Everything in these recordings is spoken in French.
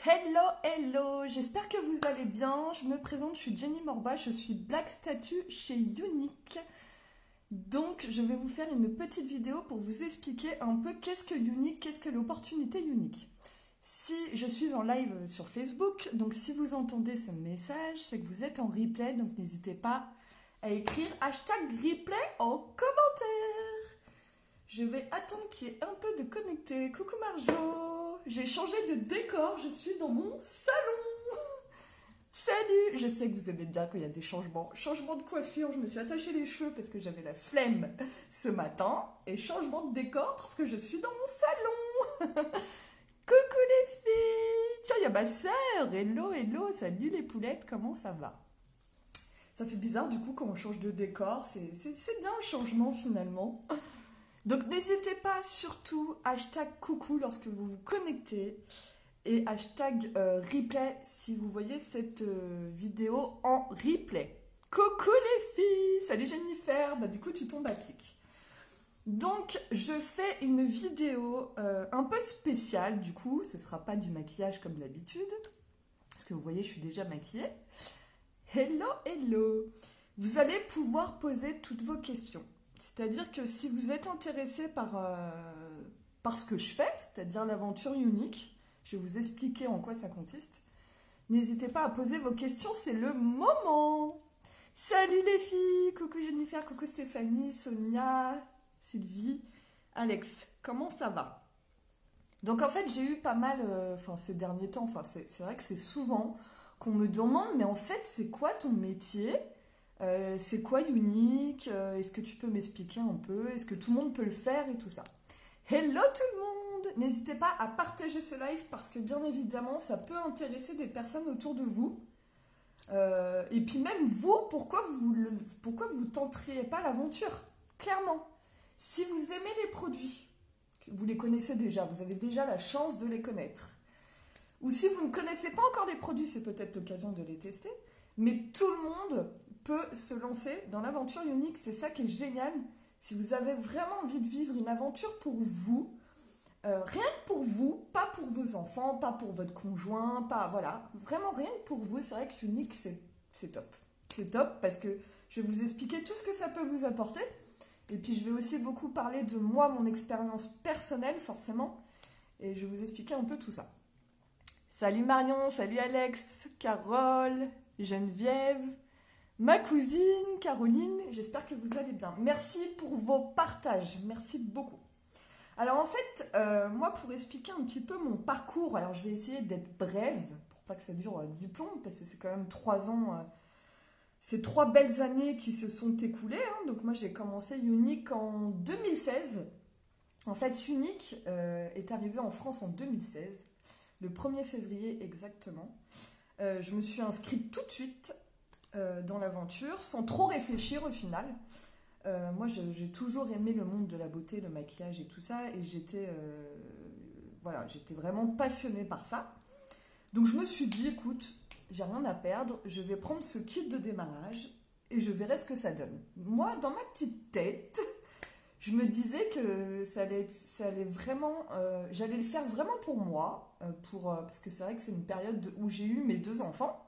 Hello, hello, j'espère que vous allez bien. Je me présente, je suis Jenny Morba, je suis Black Statue chez Unique. Donc, je vais vous faire une petite vidéo pour vous expliquer un peu qu'est-ce que Unique, qu'est-ce que l'opportunité Unique. Si je suis en live sur Facebook, donc si vous entendez ce message, c'est que vous êtes en replay, donc n'hésitez pas à écrire hashtag replay en commentaire. Je vais attendre qu'il y ait un peu de connecté. Coucou Marjo, j'ai changé de décor, je suis dans mon salon. Salut, je sais que vous aimez bien quand il y a des changements. Changement de coiffure, je me suis attaché les cheveux parce que j'avais la flemme ce matin. Et changement de décor parce que je suis dans mon salon. Coucou les filles. Tiens, il y a ma sœur. Hello, hello, salut les poulettes, comment ça va? Ça fait bizarre du coup quand on change de décor, c'est bien un changement finalement. Donc n'hésitez pas surtout hashtag coucou lorsque vous vous connectez et hashtag replay si vous voyez cette vidéo en replay. Coucou les filles, salut Jennifer, bah du coup tu tombes à pic. Donc je fais une vidéo un peu spéciale du coup, ce sera pas du maquillage comme d'habitude, parce que vous voyez je suis déjà maquillée. Hello, hello, vous allez pouvoir poser toutes vos questions. C'est-à-dire que si vous êtes intéressé par ce que je fais, c'est-à-dire l'aventure unique, je vais vous expliquer en quoi ça consiste. N'hésitez pas à poser vos questions, c'est le moment. Salut les filles, coucou Jennifer, coucou Stéphanie, Sonia, Sylvie, Alex, comment ça va? Donc en fait j'ai eu pas mal, ces derniers temps, c'est vrai que c'est souvent qu'on me demande, mais en fait c'est quoi ton métier? C'est quoi unique? Est-ce que tu peux m'expliquer un peu? Est-ce que tout le monde peut le faire et tout ça? Hello tout le monde! N'hésitez pas à partager ce live parce que bien évidemment ça peut intéresser des personnes autour de vous. Et puis même vous, pourquoi vous tenteriez pas l'aventure? Clairement. Si vous aimez les produits, vous les connaissez déjà, vous avez déjà la chance de les connaître. Ou si vous ne connaissez pas encore les produits, c'est peut-être l'occasion de les tester. Mais tout le monde peut se lancer dans l'aventure unique. C'est ça qui est génial. Si vous avez vraiment envie de vivre une aventure pour vous, rien que pour vous, pas pour vos enfants, pas pour votre conjoint, pas voilà, vraiment rien que pour vous, c'est vrai que l'unique c'est top. C'est top parce que je vais vous expliquer tout ce que ça peut vous apporter. Et puis je vais aussi beaucoup parler de moi, mon expérience personnelle forcément. Et je vais vous expliquer un peu tout ça. Salut Marion, salut Alex, Carole, Geneviève, ma cousine Caroline, j'espère que vous allez bien. Merci pour vos partages, merci beaucoup. Alors en fait, moi pour expliquer un petit peu mon parcours, alors je vais essayer d'être brève pour pas que ça dure 10 plombs, parce que c'est quand même 3 ans, c'est 3 belles années qui se sont écoulées. Hein. Donc moi j'ai commencé Unique en 2016. En fait Unique est arrivé en France en 2016, le 1er février exactement. Je me suis inscrite tout de suite dans l'aventure sans trop réfléchir au final. Moi, j'ai toujours aimé le monde de la beauté, le maquillage et tout ça, et j'étais vraiment passionnée par ça. Donc je me suis dit, écoute, j'ai rien à perdre, je vais prendre ce kit de démarrage et je verrai ce que ça donne. Moi, dans ma petite tête, je me disais que ça allait vraiment, j'allais le faire vraiment pour moi, parce que c'est vrai que c'est une période où j'ai eu mes 2 enfants.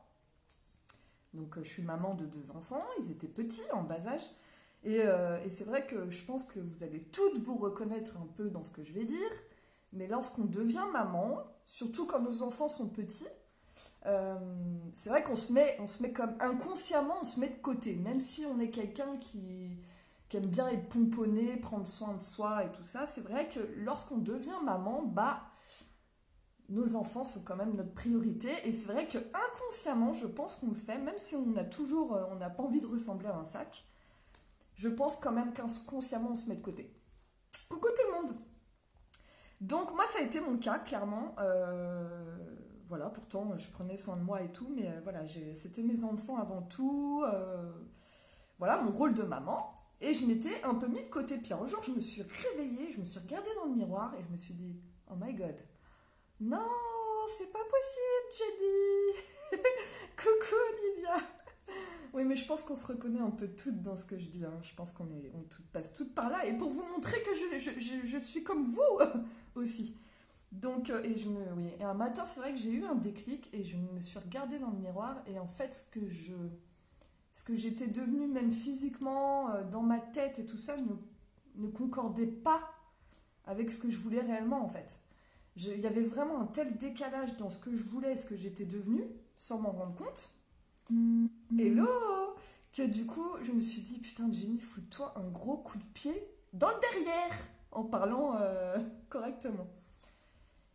Donc je suis maman de 2 enfants, ils étaient petits, en bas âge. Et c'est vrai que je pense que vous allez toutes vous reconnaître un peu dans ce que je vais dire. Mais lorsqu'on devient maman, surtout quand nos enfants sont petits, c'est vrai on se met comme inconsciemment, on se met de côté. Même si on est quelqu'un qui aime bien être pomponné, prendre soin de soi et tout ça, c'est vrai que lorsqu'on devient maman, bah, nos enfants sont quand même notre priorité. Et c'est vrai que inconsciemment, je pense qu'on le fait, même si on n'a pas envie de ressembler à un sac. Je pense quand même qu'inconsciemment, on se met de côté. Coucou tout le monde! Donc moi, ça a été mon cas, clairement. Voilà, pourtant, je prenais soin de moi et tout, mais voilà, c'était mes enfants avant tout. Voilà, mon rôle de maman. Et je m'étais un peu mis de côté. Puis un jour, je me suis réveillée, je me suis regardée dans le miroir et je me suis dit, oh my god, non, c'est pas possible, j'ai dit. Coucou Olivia. Oui, mais je pense qu'on se reconnaît un peu toutes dans ce que je dis. Hein. Je pense passe toutes par là. Et pour vous montrer que je suis comme vous aussi. Donc, oui. Et un matin, c'est vrai que j'ai eu un déclic et je me suis regardée dans le miroir et en fait, ce que j'étais devenue même physiquement, dans ma tête et tout ça, ne concordait pas avec ce que je voulais réellement en fait. Il y avait vraiment un tel décalage dans ce que je voulais et ce que j'étais devenue, sans m'en rendre compte. Hello! Que du coup, je me suis dit, putain, Jenny, fous-toi un gros coup de pied dans le derrière, en parlant correctement.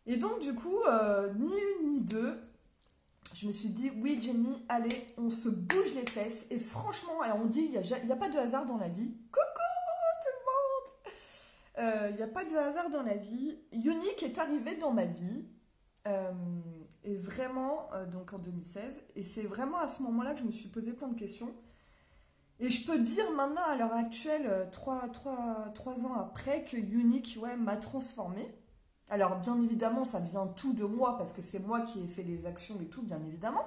Et donc, du coup, ni une ni deux, je me suis dit, oui, Jenny, allez, on se bouge les fesses. Et franchement, alors on dit, il n'y a pas de hasard dans la vie. Il n'y a pas de hasard dans la vie. Unique est arrivé dans ma vie. euh, et vraiment, donc en 2016. Et c'est vraiment à ce moment-là que je me suis posé plein de questions. Et je peux dire maintenant, à l'heure actuelle, 3 ans après, que Unique, ouais, m'a transformée. Alors, bien évidemment, ça vient tout de moi, parce que c'est moi qui ai fait les actions et tout, bien évidemment.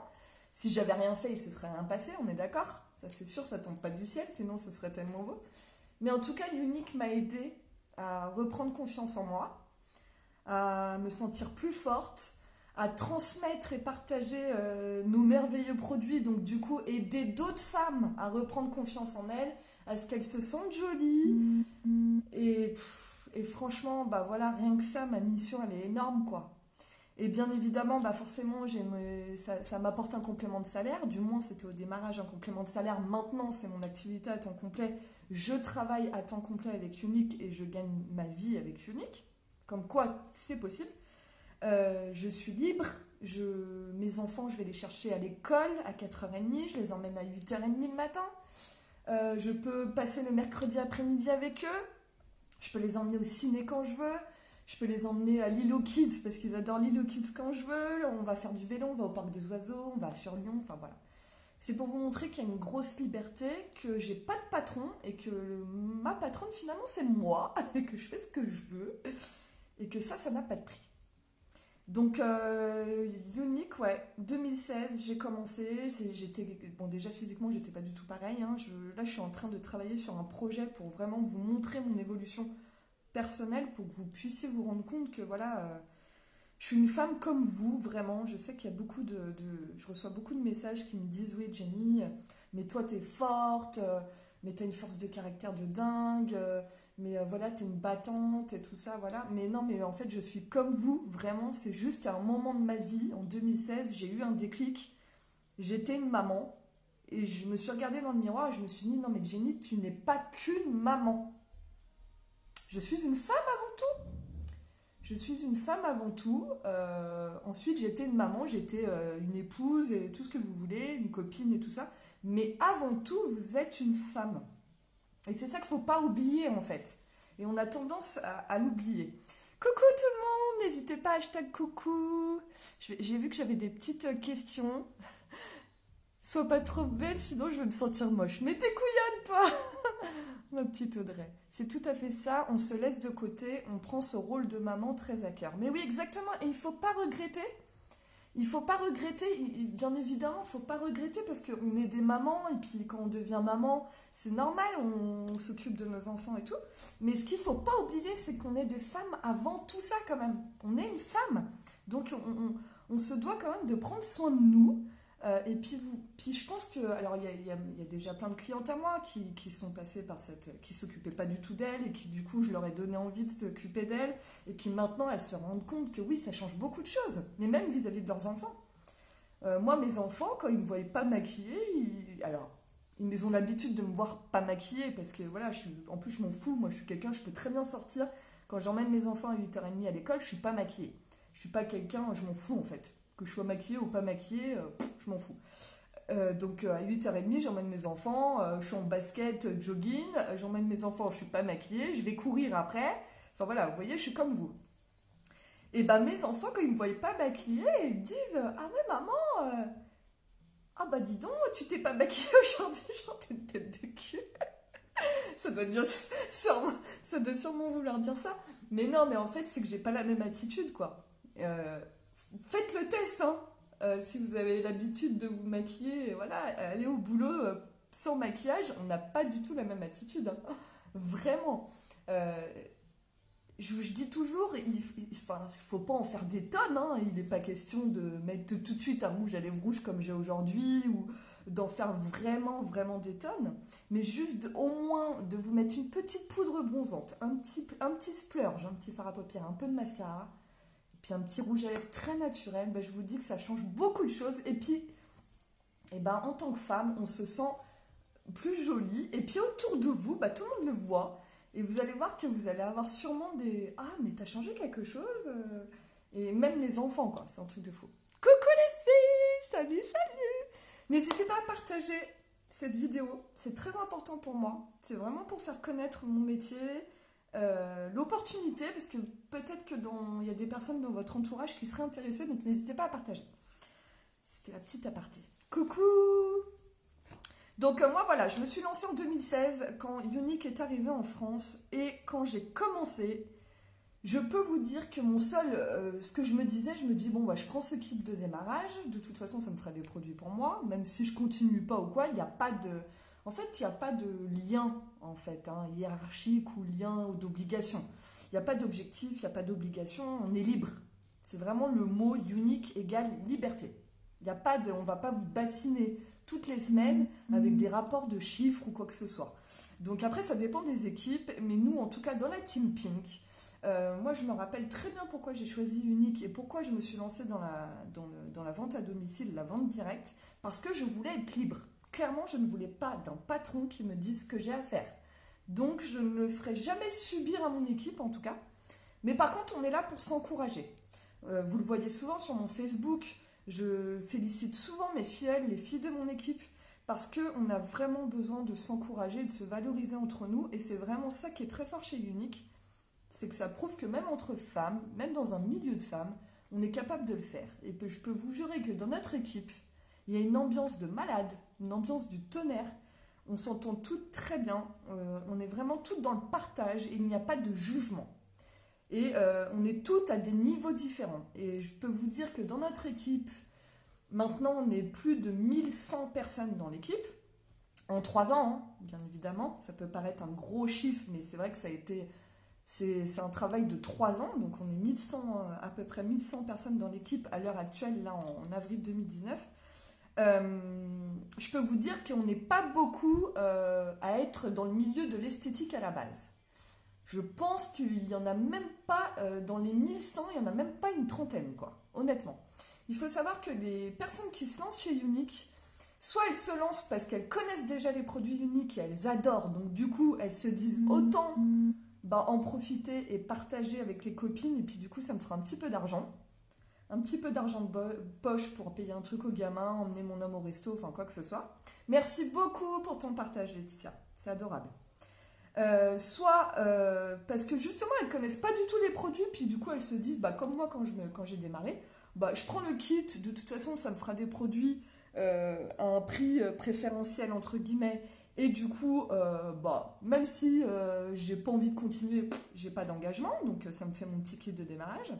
Si j'avais rien fait, il se serait rien passé, on est d'accord? Ça, c'est sûr, ça tombe pas du ciel, sinon ce serait tellement beau. Mais en tout cas, Unique m'a aidé à reprendre confiance en moi, à me sentir plus forte, à transmettre et partager nos merveilleux produits, donc du coup aider d'autres femmes à reprendre confiance en elles, à ce qu'elles se sentent jolies. Et franchement, bah voilà, rien que ça, ma mission, elle est énorme, quoi. Et bien évidemment, bah forcément, ça m'apporte un complément de salaire. Du moins, c'était au démarrage un complément de salaire. Maintenant, c'est mon activité à temps complet. Je travaille à temps complet avec Unique et je gagne ma vie avec Unique. Comme quoi, c'est possible. Je suis libre. Mes enfants, je vais les chercher à l'école à 4h30. Je les emmène à 8h30 le matin. Je peux passer le mercredi après-midi avec eux. Je peux les emmener au ciné quand je veux. Je peux les emmener à l'île aux Kids parce qu'ils adorent l'île aux Kids quand je veux. On va faire du vélo, on va au parc des oiseaux, on va sur Lyon, enfin voilà. C'est pour vous montrer qu'il y a une grosse liberté, que j'ai pas de patron et que ma patronne finalement c'est moi et que je fais ce que je veux et que ça n'a pas de prix. Donc, Unique, ouais, 2016, j'ai commencé. Bon, déjà physiquement, j'étais pas du tout pareil. Hein. Là, je suis en train de travailler sur un projet pour vraiment vous montrer mon évolution personnelle pour que vous puissiez vous rendre compte que voilà, je suis une femme comme vous, vraiment. Je sais qu'il y a je reçois beaucoup de messages qui me disent, oui, Jenny, mais toi, t'es forte, mais t'as une force de caractère de dingue, mais voilà, t'es une battante et tout ça, voilà. Mais non, mais en fait, je suis comme vous, vraiment. C'est juste qu'à un moment de ma vie, en 2016, j'ai eu un déclic. J'étais une maman et je me suis regardée dans le miroir et je me suis dit, non, mais Jenny, tu n'es pas qu'une maman. Je suis une femme avant tout. Je suis une femme avant tout. Ensuite, j'étais une maman, j'étais une épouse et tout ce que vous voulez, une copine et tout ça. Mais avant tout, vous êtes une femme. Et c'est ça qu'il ne faut pas oublier en fait. Et on a tendance à l'oublier. Coucou tout le monde, n'hésitez pas à hashtag coucou. J'ai vu que j'avais des petites questions. Sois pas trop belle, sinon je vais me sentir moche. Mais t'es couillonne, toi! Ma petite Audrey. C'est tout à fait ça, on se laisse de côté, on prend ce rôle de maman très à cœur. Mais oui, exactement, et il faut pas regretter. Il faut pas regretter, bien évidemment, il faut pas regretter parce qu'on est des mamans et puis quand on devient maman, c'est normal, on s'occupe de nos enfants et tout. Mais ce qu'il faut pas oublier, c'est qu'on est des femmes avant tout ça quand même. On est une femme. Donc on se doit quand même de prendre soin de nous. Et puis je pense que, alors il y a déjà plein de clientes à moi qui sont passées par qui s'occupaient pas du tout d'elles et qui du coup je leur ai donné envie de s'occuper d'elles et qui maintenant elles se rendent compte que oui ça change beaucoup de choses, mais même vis-à-vis de leurs enfants. Moi mes enfants quand ils me voyaient pas maquillée, ils ont l'habitude de me voir pas maquillée parce que voilà, en plus je m'en fous, moi je suis quelqu'un, je peux très bien sortir, quand j'emmène mes enfants à 8h30 à l'école, je suis pas maquillée. Je suis pas quelqu'un, je m'en fous en fait. Que je sois maquillée ou pas maquillée, je m'en fous. Donc à 8h30, j'emmène mes enfants, je suis en basket, jogging, j'emmène mes enfants, je suis pas maquillée, je vais courir après. Enfin voilà, vous voyez, je suis comme vous. Et ben mes enfants, quand ils me voient pas maquillée, ils me disent ah ouais maman, ah bah dis donc, tu t'es pas maquillée aujourd'hui, genre t'as une tête de cul. ça doit dire, ça doit sûrement vouloir dire ça. Mais non, mais en fait, c'est que j'ai pas la même attitude quoi. Euh, Faites le test, hein. Si vous avez l'habitude de vous maquiller, voilà, aller au boulot sans maquillage, on n'a pas du tout la même attitude, hein. Vraiment. Euh, je dis toujours, enfin, faut pas en faire des tonnes, hein. Il n'est pas question de mettre tout de suite un rouge à lèvres rouge comme j'ai aujourd'hui, ou d'en faire vraiment, vraiment des tonnes. Mais juste au moins de vous mettre une petite poudre bronzante, un petit splurge, un petit fard à paupières, un peu de mascara, et puis un petit rouge à lèvres très naturel, ben, je vous dis que ça change beaucoup de choses. Et puis, eh ben, en tant que femme, on se sent plus jolie. Et puis autour de vous, bah, tout le monde le voit. Et vous allez voir que vous allez avoir sûrement des «Ah, mais t'as changé quelque chose?» Et même les enfants, quoi. C'est un truc de fou. Coucou les filles! Salut, salut! N'hésitez pas à partager cette vidéo. C'est très important pour moi. C'est vraiment pour faire connaître mon métier, l'opportunité, parce que peut-être que il y a des personnes dans votre entourage qui seraient intéressées, donc n'hésitez pas à partager. C'était la petite aparté. Coucou! Donc moi voilà, je me suis lancée en 2016 quand Younique est arrivé en France et quand j'ai commencé, je peux vous dire que ce que je me disais, je me dis bon bah je prends ce kit de démarrage, de toute façon ça me fera des produits pour moi, même si je continue pas ou quoi, il n'y a pas de, en fait il n'y a pas de lien en fait, hein, hiérarchique ou lien ou d'obligation. Il n'y a pas d'objectif, il n'y a pas d'obligation, on est libre. C'est vraiment le mot Younique égale liberté. Il y a pas de, on va pas vous bassiner toutes les semaines avec des rapports de chiffres ou quoi que ce soit. Donc après, ça dépend des équipes, mais nous, en tout cas, dans la Team Pink, moi, je me rappelle très bien pourquoi j'ai choisi Younique et pourquoi je me suis lancée dans la vente à domicile, la vente directe, parce que je voulais être libre. Clairement, je ne voulais pas d'un patron qui me dise ce que j'ai à faire. Donc, je ne le ferai jamais subir à mon équipe, en tout cas. Mais par contre, on est là pour s'encourager. Vous le voyez souvent sur mon Facebook. Je félicite souvent mes filles, les filles de mon équipe, parce qu'on a vraiment besoin de s'encourager, de se valoriser entre nous. Et c'est vraiment ça qui est très fort chez Younique. C'est que ça prouve que même entre femmes, même dans un milieu de femmes, on est capable de le faire. Et je peux vous jurer que dans notre équipe, il y a une ambiance de malade, une ambiance du tonnerre. On s'entend toutes très bien. On est vraiment toutes dans le partage et il n'y a pas de jugement. Et on est toutes à des niveaux différents. Et je peux vous dire que dans notre équipe, maintenant on est plus de 1100 personnes dans l'équipe. En 3 ans, hein, bien évidemment. Ça peut paraître un gros chiffre, mais c'est vrai que c'est un travail de 3 ans. Donc on est 1100, à peu près 1100 personnes dans l'équipe à l'heure actuelle, là en avril 2019. Je peux vous dire qu'on n'est pas beaucoup à être dans le milieu de l'esthétique à la base. Je pense qu'il n'y en a même pas, dans les 1100, il n'y en a même pas une trentaine, quoi, honnêtement. Il faut savoir que les personnes qui se lancent chez Younique, soit elles se lancent parce qu'elles connaissent déjà les produits Younique et elles adorent, donc du coup elles se disent autant en profiter et partager avec les copines, et puis du coup ça me fera un petit peu d'argent. Un petit peu d'argent de poche pour payer un truc aux gamins, emmener mon homme au resto, enfin quoi que ce soit. Merci beaucoup pour ton partage, Laetitia, c'est adorable. Soit parce que justement elles connaissent pas du tout les produits, puis du coup elles se disent comme moi quand j'ai démarré, je prends le kit, de toute façon ça me fera des produits à un prix préférentiel entre guillemets, et du coup même si j'ai pas envie de continuer, j'ai pas d'engagement, donc ça me fait mon petit kit de démarrage.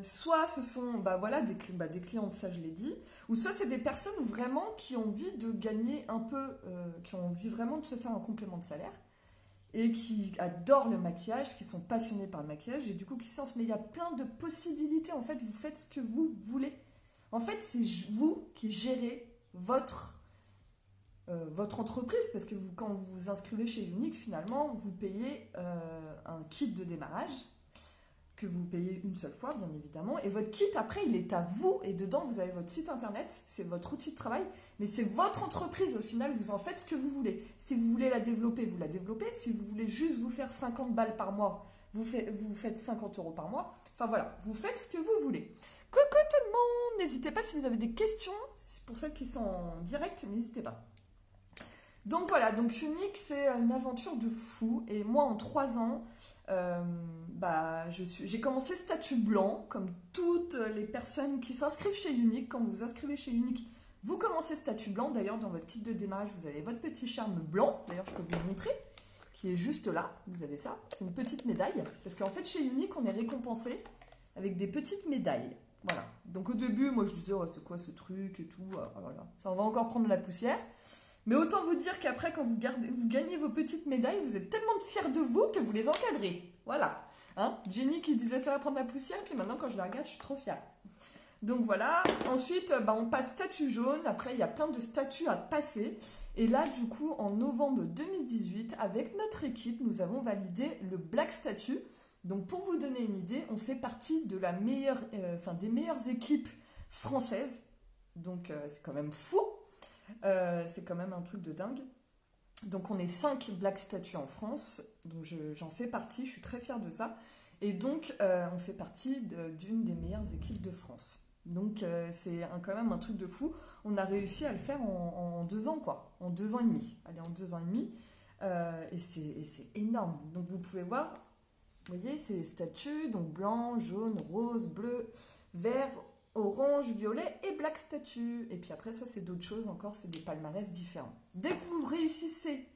Soit ce sont des clientes, ça je l'ai dit, ou soit c'est des personnes vraiment qui ont envie de gagner un peu, qui ont envie vraiment de se faire un complément de salaire et qui adorent le maquillage, qui sont passionnés par le maquillage et du coup qui se lancent. Mais il y a plein de possibilités, en fait vous faites ce que vous voulez. En fait c'est vous qui gérez votre entreprise, parce que quand vous vous inscrivez chez Younique, finalement vous payez un kit de démarrage que vous payez une seule fois, bien évidemment. Et votre kit, après, il est à vous. Et dedans, vous avez votre site internet. C'est votre outil de travail. Mais c'est votre entreprise. Au final, vous en faites ce que vous voulez. Si vous voulez la développer, vous la développez. Si vous voulez juste vous faire 50 balles par mois, vous faites 50 € par mois. Enfin, voilà. Vous faites ce que vous voulez. Coucou tout le monde! N'hésitez pas si vous avez des questions. Pour celles qui sont en direct, n'hésitez pas. Donc voilà, donc Younique, c'est une aventure de fou. Et moi, en 3 ans, j'ai commencé statut blanc, comme toutes les personnes qui s'inscrivent chez Younique. Quand vous vous inscrivez chez Younique, vous commencez statut blanc. D'ailleurs, dans votre kit de démarrage, vous avez votre petit charme blanc. D'ailleurs, je peux vous le montrer, qui est juste là. Vous avez ça. C'est une petite médaille. Parce qu'en fait, chez Younique, on est récompensé avec des petites médailles. Voilà. Donc au début, moi, je disais, oh, c'est quoi ce truc et tout. Voilà. Ça, on va encore prendre la poussière. Mais autant vous dire qu'après, quand vous gagnez vos petites médailles, vous êtes tellement fiers de vous que vous les encadrez. Voilà. Hein, Jenny qui disait ça va prendre la poussière, puis maintenant quand je la regarde, je suis trop fière. Donc voilà, ensuite on passe statut jaune, après il y a plein de statuts à passer. Et là du coup en novembre 2018, avec notre équipe, nous avons validé le Black Statut. Donc pour vous donner une idée, on fait partie de la meilleure, des meilleures équipes françaises. Donc c'est quand même fou, c'est quand même un truc de dingue. Donc on est 5 Black Statuts en France, donc j'en fais partie, je suis très fière de ça. Et donc on fait partie d'une des meilleures équipes de France. Donc c'est quand même un truc de fou. On a réussi à le faire en 2 ans, quoi. En 2 ans et demi. Allez, en 2 ans et demi. Et c'est énorme. Donc vous pouvez voir, vous voyez, c'est les statuts, donc blanc, jaune, rose, bleu, vert, orange, violet et black statut. Et puis après ça c'est d'autres choses encore, c'est des palmarès différents. Dès que vous réussissez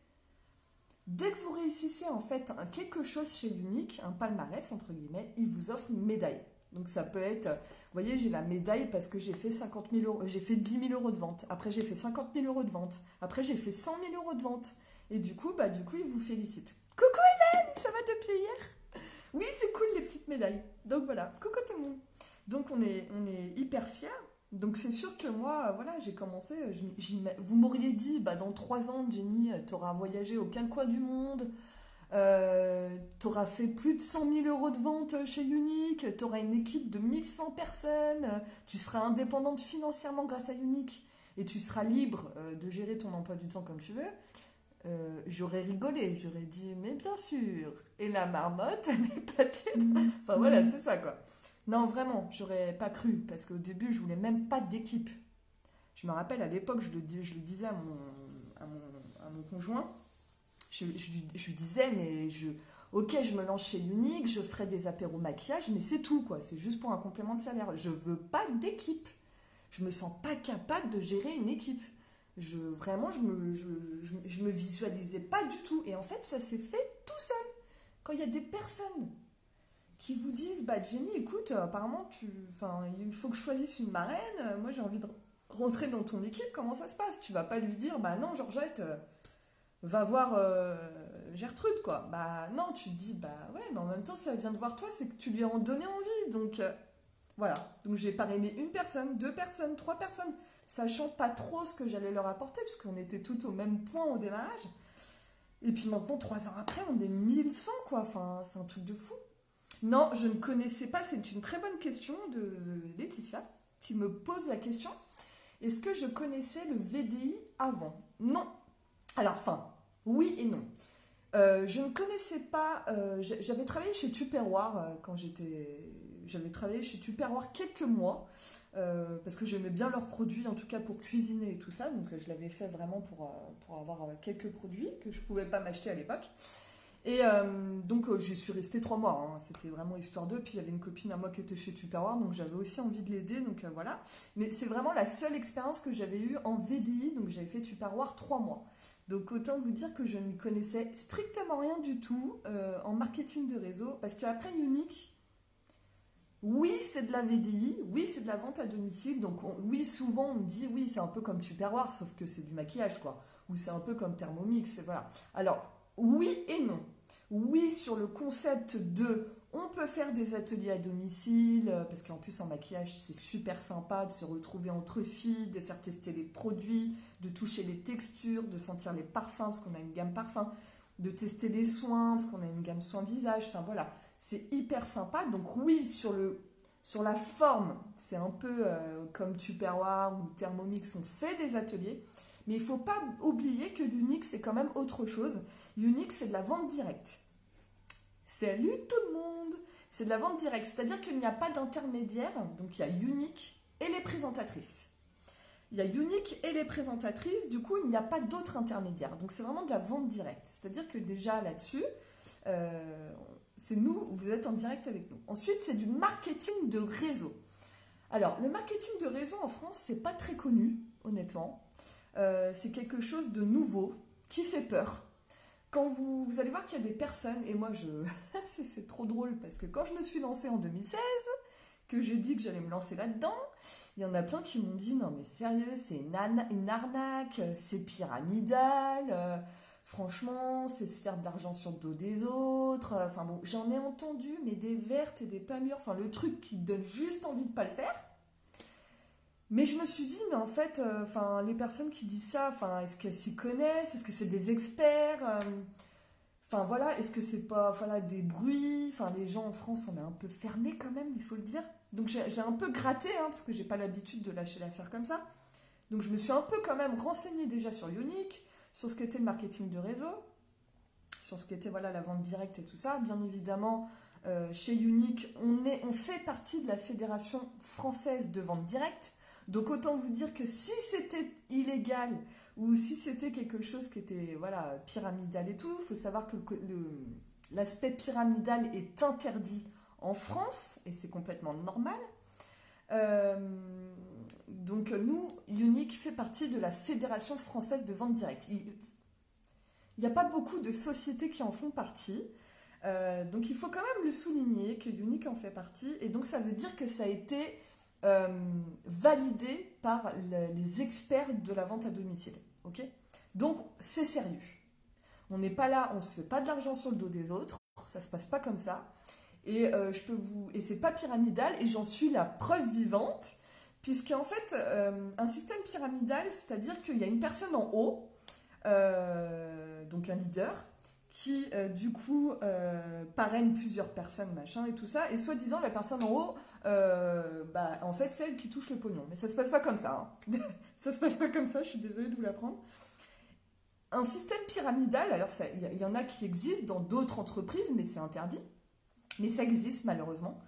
en fait quelque chose chez Unique, un palmarès entre guillemets, il vous offre une médaille. Donc ça peut être, vous voyez, j'ai la médaille parce que j'ai fait 50 000 euros, j'ai fait 10 000 euros de vente. Après j'ai fait 50 000 euros de vente. Après j'ai fait 100 000 euros de vente. Et du coup, ils vous félicitent. Coucou Hélène, ça va depuis hier? Oui, c'est cool les petites médailles. Donc voilà, coucou tout le monde. Donc on est hyper fiers. Donc c'est sûr que moi, voilà, j'ai commencé, vous m'auriez dit, dans 3 ans, Jenny, t'auras voyagé aucun coin du monde, t'auras fait plus de 100 000 euros de vente chez Unique, t'auras une équipe de 1100 personnes, tu seras indépendante financièrement grâce à Unique et tu seras libre de gérer ton emploi du temps comme tu veux. J'aurais rigolé, j'aurais dit, mais bien sûr, et la marmotte, mes papiers. Enfin voilà, c'est ça quoi. Non, vraiment, j'aurais pas cru, parce qu'au début, je voulais même pas d'équipe. Je me rappelle, à l'époque, je le disais à mon conjoint, je lui disais, ok, je me lance chez Unique, je ferai des apéros maquillage, mais c'est tout, quoi. C'est juste pour un complément de salaire. Je veux pas d'équipe. Je me sens pas capable de gérer une équipe. Vraiment, je me visualisais pas du tout. Et en fait, ça s'est fait tout seul. Quand il y a des personnes qui vous disent, Jenny, écoute, apparemment, il faut que je choisisse une marraine, moi j'ai envie de rentrer dans ton équipe, comment ça se passe? Tu vas pas lui dire, non, Georgette, va voir Gertrude, quoi. Non, tu te dis, ouais, mais en même temps, si elle vient de voir toi, c'est que tu lui as en donné envie. Donc, voilà. Donc, j'ai parrainé une personne, 2 personnes, 3 personnes, sachant pas trop ce que j'allais leur apporter, parce qu'on était toutes au même point au démarrage. Et puis maintenant, 3 ans après, on est 1100, quoi. Enfin, c'est un truc de fou. Non, je ne connaissais pas, c'est une très bonne question de Laetitia qui me pose la question. Est-ce que je connaissais le VDI avant? Non. Alors, oui et non. Je ne connaissais pas, j'avais travaillé chez Tupperware j'avais travaillé chez Tupperware quelques mois, parce que j'aimais bien leurs produits, en tout cas pour cuisiner et tout ça, donc je l'avais fait vraiment pour avoir quelques produits que je ne pouvais pas m'acheter à l'époque. Et donc j'y suis restée 3 mois, hein. C'était vraiment histoire d'eux. Puis il y avait une copine à moi qui était chez Tupperware, donc j'avais aussi envie de l'aider, donc voilà. Mais c'est vraiment la seule expérience que j'avais eue en VDI, donc j'avais fait Tupperware 3 mois. Donc autant vous dire que je n'y connaissais strictement rien du tout en marketing de réseau, parce qu'après Unique, oui c'est de la VDI, oui c'est de la vente à domicile, donc oui souvent on me dit oui c'est un peu comme Tupperware, sauf que c'est du maquillage quoi, ou c'est un peu comme Thermomix, voilà. Alors oui et non. Oui, sur le concept de on peut faire des ateliers à domicile, parce qu'en plus en maquillage c'est super sympa de se retrouver entre filles, de faire tester les produits, de toucher les textures, de sentir les parfums parce qu'on a une gamme parfum, de tester les soins parce qu'on a une gamme soins visage, enfin voilà, c'est hyper sympa. Donc oui, sur la forme, c'est un peu comme Tupperware ou Thermomix, on fait des ateliers. Mais il ne faut pas oublier que l'Unique, c'est quand même autre chose. Unique, c'est de la vente directe. Salut tout le monde! C'est de la vente directe, c'est-à-dire qu'il n'y a pas d'intermédiaire. Donc il y a Unique et les présentatrices. Il y a Unique et les présentatrices, du coup il n'y a pas d'autres intermédiaires. Donc c'est vraiment de la vente directe. C'est-à-dire que déjà là-dessus, c'est nous, vous êtes en direct avec nous. Ensuite, c'est du marketing de réseau. Alors, le marketing de réseau en France, c'est pas très connu, honnêtement. C'est quelque chose de nouveau, qui fait peur. Quand vous allez voir qu'il y a des personnes, et moi c'est trop drôle parce que quand je me suis lancée en 2016, que j'ai dit que j'allais me lancer là-dedans. Il y en a plein qui m'ont dit non mais sérieux, c'est une arnaque, c'est pyramidal, franchement c'est se faire de l'argent sur le dos des autres. Enfin bon, j'en ai entendu mais des vertes et des pas mûres, enfin le truc qui donne juste envie de pas le faire. Mais je me suis dit, mais en fait, enfin, les personnes qui disent ça, enfin, est-ce qu'elles s'y connaissent? Est-ce que c'est des experts? Enfin voilà, est-ce que c'est pas voilà, des bruits? Enfin, les gens en France, on est un peu fermés quand même, il faut le dire. Donc j'ai un peu gratté, hein, parce que j'ai pas l'habitude de lâcher l'affaire comme ça. Donc je me suis un peu quand même renseignée déjà sur Ionic, sur ce qu'était le marketing de réseau, sur ce qu'était voilà, la vente directe et tout ça. Bien évidemment, chez Ionic, on fait partie de la Fédération française de vente directe. Donc autant vous dire que si c'était illégal ou si c'était quelque chose qui était voilà, pyramidal et tout, il faut savoir que l'aspect pyramidal est interdit en France et c'est complètement normal. Euh, donc nous, Ionic fait partie de la Fédération française de vente directe. Il n'y a pas beaucoup de sociétés qui en font partie. Donc il faut quand même le souligner que Ionic en fait partie. Et donc ça veut dire que ça a été validé par les experts de la vente à domicile. Okay, donc c'est sérieux. On n'est pas là, on ne se fait pas de l'argent sur le dos des autres. Ça ne se passe pas comme ça. Et et c'est pas pyramidal et j'en suis la preuve vivante. Puisqu'en fait, un système pyramidal, c'est-à-dire qu'il y a une personne en haut, donc un leader, qui du coup parraine plusieurs personnes, machin et tout ça, et soi-disant la personne en haut, en fait c'est elle qui touche le pognon. Mais ça se passe pas comme ça, hein. Ça se passe pas comme ça, je suis désolée de vous l'apprendre. Un système pyramidal, alors il y en a qui existent dans d'autres entreprises, mais c'est interdit. Mais ça existe malheureusement,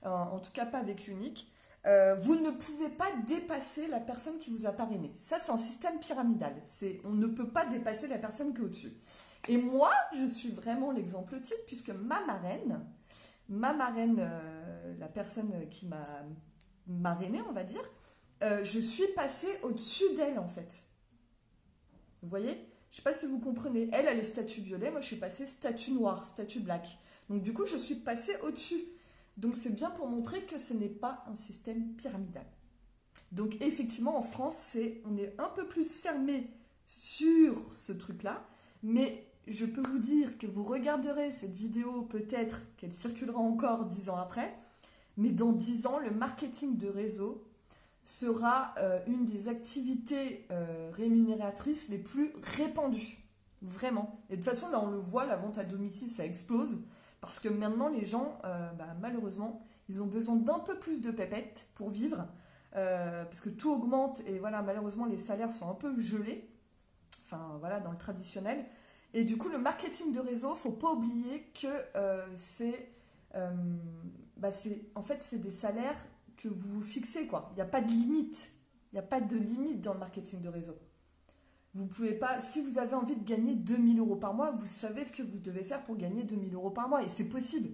en tout cas pas avec Ionic. Vous ne pouvez pas dépasser la personne qui vous a parrainé. Ça, c'est un système pyramidal. On ne peut pas dépasser la personne qui est au-dessus. Et moi, je suis vraiment l'exemple type, puisque ma marraine, la personne qui m'a marrainée, on va dire, je suis passée au-dessus d'elle, en fait. Vous voyez? Je ne sais pas si vous comprenez. Elle est statut violet, moi je suis passée statut noir, statut black. Donc du coup, je suis passée au-dessus. Donc c'est bien pour montrer que ce n'est pas un système pyramidal. Donc effectivement, en France, on est un peu plus fermé sur ce truc-là, mais je peux vous dire que vous regarderez cette vidéo, peut-être qu'elle circulera encore 10 ans après, mais dans 10 ans, le marketing de réseau sera une des activités rémunératrices les plus répandues. Vraiment. Et de toute façon, là on le voit, la vente à domicile, ça explose. Parce que maintenant, les gens, malheureusement, ils ont besoin d'un peu plus de pépettes pour vivre. Parce que tout augmente et voilà, malheureusement, les salaires sont un peu gelés. Enfin, voilà, dans le traditionnel. Et du coup, le marketing de réseau, il ne faut pas oublier que en fait, c'est des salaires que vous fixez, quoi. Il n'y a pas de limite. Il n'y a pas de limite dans le marketing de réseau. Vous pouvez pas, si vous avez envie de gagner 2000 euros par mois, vous savez ce que vous devez faire pour gagner 2000 euros par mois et c'est possible.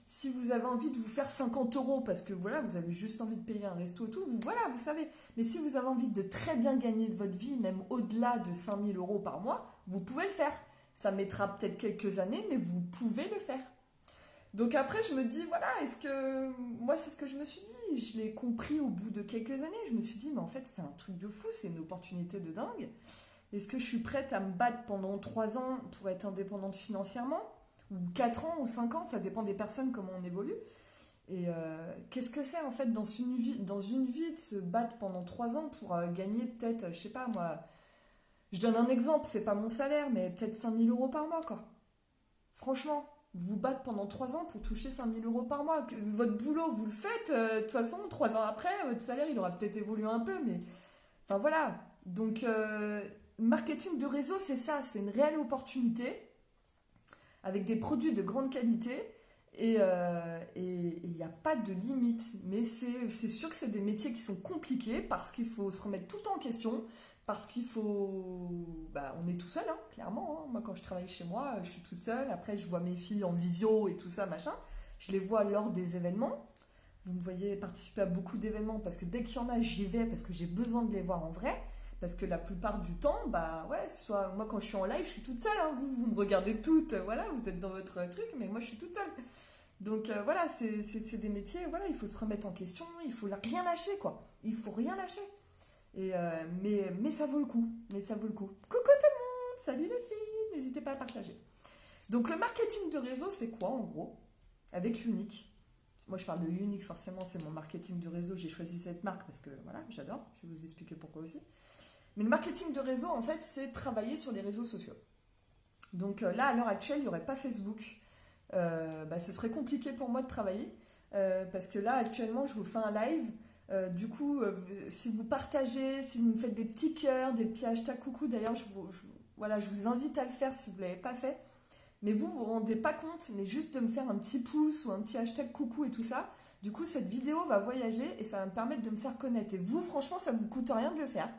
Si vous avez envie de vous faire 50 euros parce que voilà, vous avez juste envie de payer un resto et tout, vous savez. Mais si vous avez envie de très bien gagner de votre vie, même au-delà de 5000 euros par mois, vous pouvez le faire. Ça mettra peut-être quelques années, mais vous pouvez le faire. Donc après, je me dis, voilà, moi, c'est ce que je me suis dit. Je l'ai compris au bout de quelques années. Je me suis dit, mais en fait, c'est un truc de fou, c'est une opportunité de dingue. Est-ce que je suis prête à me battre pendant 3 ans pour être indépendante financièrement? Ou 4 ans ou 5 ans, ça dépend des personnes, comment on évolue. Et qu'est-ce que c'est en fait dans une vie de se battre pendant 3 ans pour gagner peut-être, je sais pas moi, je donne un exemple, c'est pas mon salaire, mais peut-être 5000 euros par mois quoi. Franchement, vous battre pendant 3 ans pour toucher 5000 euros par mois. Votre boulot, vous le faites, de toute façon, 3 ans après, votre salaire il aura peut-être évolué un peu, mais enfin voilà. Donc marketing de réseau, c'est ça, c'est une réelle opportunité avec des produits de grande qualité et il n'y a pas de limite. Mais c'est sûr que c'est des métiers qui sont compliqués parce qu'il faut se remettre tout en question, parce qu'il faut... on est tout seul, hein, clairement. Hein. Moi, quand je travaille chez moi, je suis toute seule. Après, je vois mes filles en visio et tout ça, machin. Je les vois lors des événements. Vous me voyez participer à beaucoup d'événements parce que dès qu'il y en a, j'y vais parce que j'ai besoin de les voir en vrai. Parce que la plupart du temps, soit moi quand je suis en live, je suis toute seule. Hein, vous me regardez toutes, voilà, vous êtes dans votre truc, mais moi je suis toute seule. Donc voilà, c'est des métiers, voilà, il faut se remettre en question, il faut rien lâcher, quoi. Il faut rien lâcher. Mais ça vaut le coup, mais ça vaut le coup. Coucou tout le monde, salut les filles, n'hésitez pas à partager. Donc le marketing de réseau, c'est quoi en gros? Avec Unique. Moi je parle de Unique, forcément c'est mon marketing de réseau, j'ai choisi cette marque parce que voilà, j'adore, je vais vous expliquer pourquoi aussi. Mais le marketing de réseau, en fait, c'est travailler sur les réseaux sociaux. Donc là, à l'heure actuelle, il n'y aurait pas Facebook. Ce serait compliqué pour moi de travailler parce que là, actuellement, je vous fais un live. Du coup, si vous partagez, si vous me faites des petits cœurs, des petits hashtags coucou, d'ailleurs, voilà, je vous invite à le faire si vous ne l'avez pas fait. Mais vous vous rendez pas compte, mais juste de me faire un petit pouce ou un petit hashtag coucou et tout ça, du coup, cette vidéo va voyager et ça va me permettre de me faire connaître. Et vous, franchement, ça ne vous coûte rien de le faire.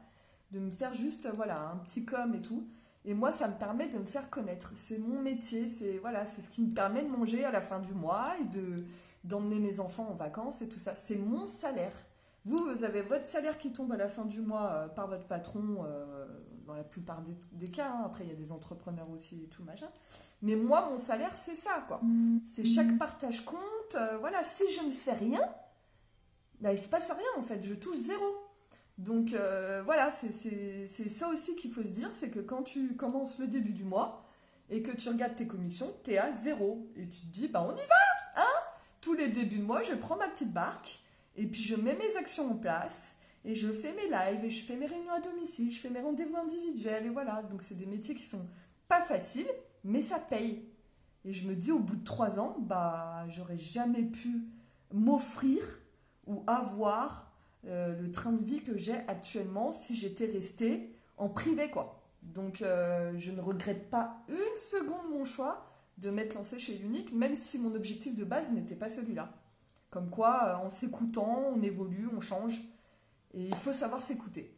De me faire juste, voilà, un petit com et tout. Et moi, ça me permet de me faire connaître. C'est mon métier, voilà, c'est ce qui me permet de manger à la fin du mois et d'emmener mes enfants en vacances et tout ça. C'est mon salaire. Vous avez votre salaire qui tombe à la fin du mois par votre patron, dans la plupart des cas. Hein. Après, il y a des entrepreneurs aussi et tout, machin. Mais moi, mon salaire, c'est ça, quoi. C'est chaque partage compte. Voilà, si je ne fais rien, bah, il ne se passe rien, en fait. Je touche zéro. Donc voilà, c'est ça aussi qu'il faut se dire, c'est que quand tu commences le début du mois et que tu regardes tes commissions, tu es à zéro. Et tu te dis, bah on y va, hein. Tous les débuts de mois, je prends ma petite barque et puis je mets mes actions en place et je fais mes lives et je fais mes réunions à domicile, je fais mes rendez-vous individuels et voilà. Donc c'est des métiers qui sont pas faciles, mais ça paye. Et je me dis, au bout de 3 ans, bah j'aurais jamais pu m'offrir ou avoir le train de vie que j'ai actuellement si j'étais restée en privé, quoi. Donc je ne regrette pas une seconde mon choix de m'être lancée chez Unique, même si mon objectif de base n'était pas celui-là. Comme quoi, en s'écoutant, on évolue, on change, et il faut savoir s'écouter.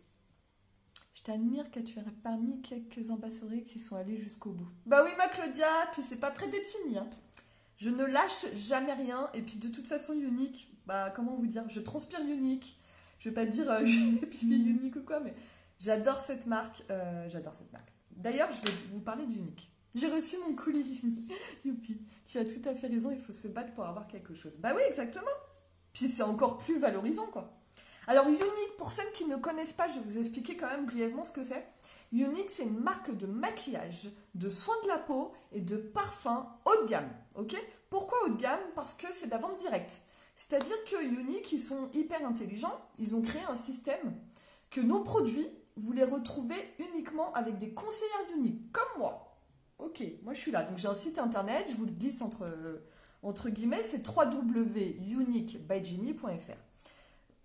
Je t'admire que tu aies parmi quelques ambassadeurs qui sont allés jusqu'au bout. Bah oui, ma Claudia, puis c'est pas près d'être fini, hein. Je ne lâche jamais rien, et puis de toute façon, Unique, bah comment vous dire, je transpire Unique. Je vais pas dire je suis pipi Unique ou quoi, mais j'adore cette marque. J'adore cette marque. D'ailleurs, je vais vous parler d'Unique. J'ai reçu mon colis. Youpi. Tu as tout à fait raison, il faut se battre pour avoir quelque chose. Bah oui, exactement. Puis c'est encore plus valorisant, quoi. Alors Unique, pour celles qui ne connaissent pas, je vais vous expliquer quand même brièvement ce que c'est. Unique, c'est une marque de maquillage, de soins de la peau et de parfums haut de gamme. Ok ? Pourquoi haut de gamme ? Parce que c'est de la vente directe. C'est-à-dire que Unique, ils sont hyper intelligents. Ils ont créé un système que nos produits, vous les retrouvez uniquement avec des conseillères Unique, comme moi. Ok, moi je suis là. Donc j'ai un site internet, je vous le glisse entre guillemets, c'est www.uniquebyjenny.fr.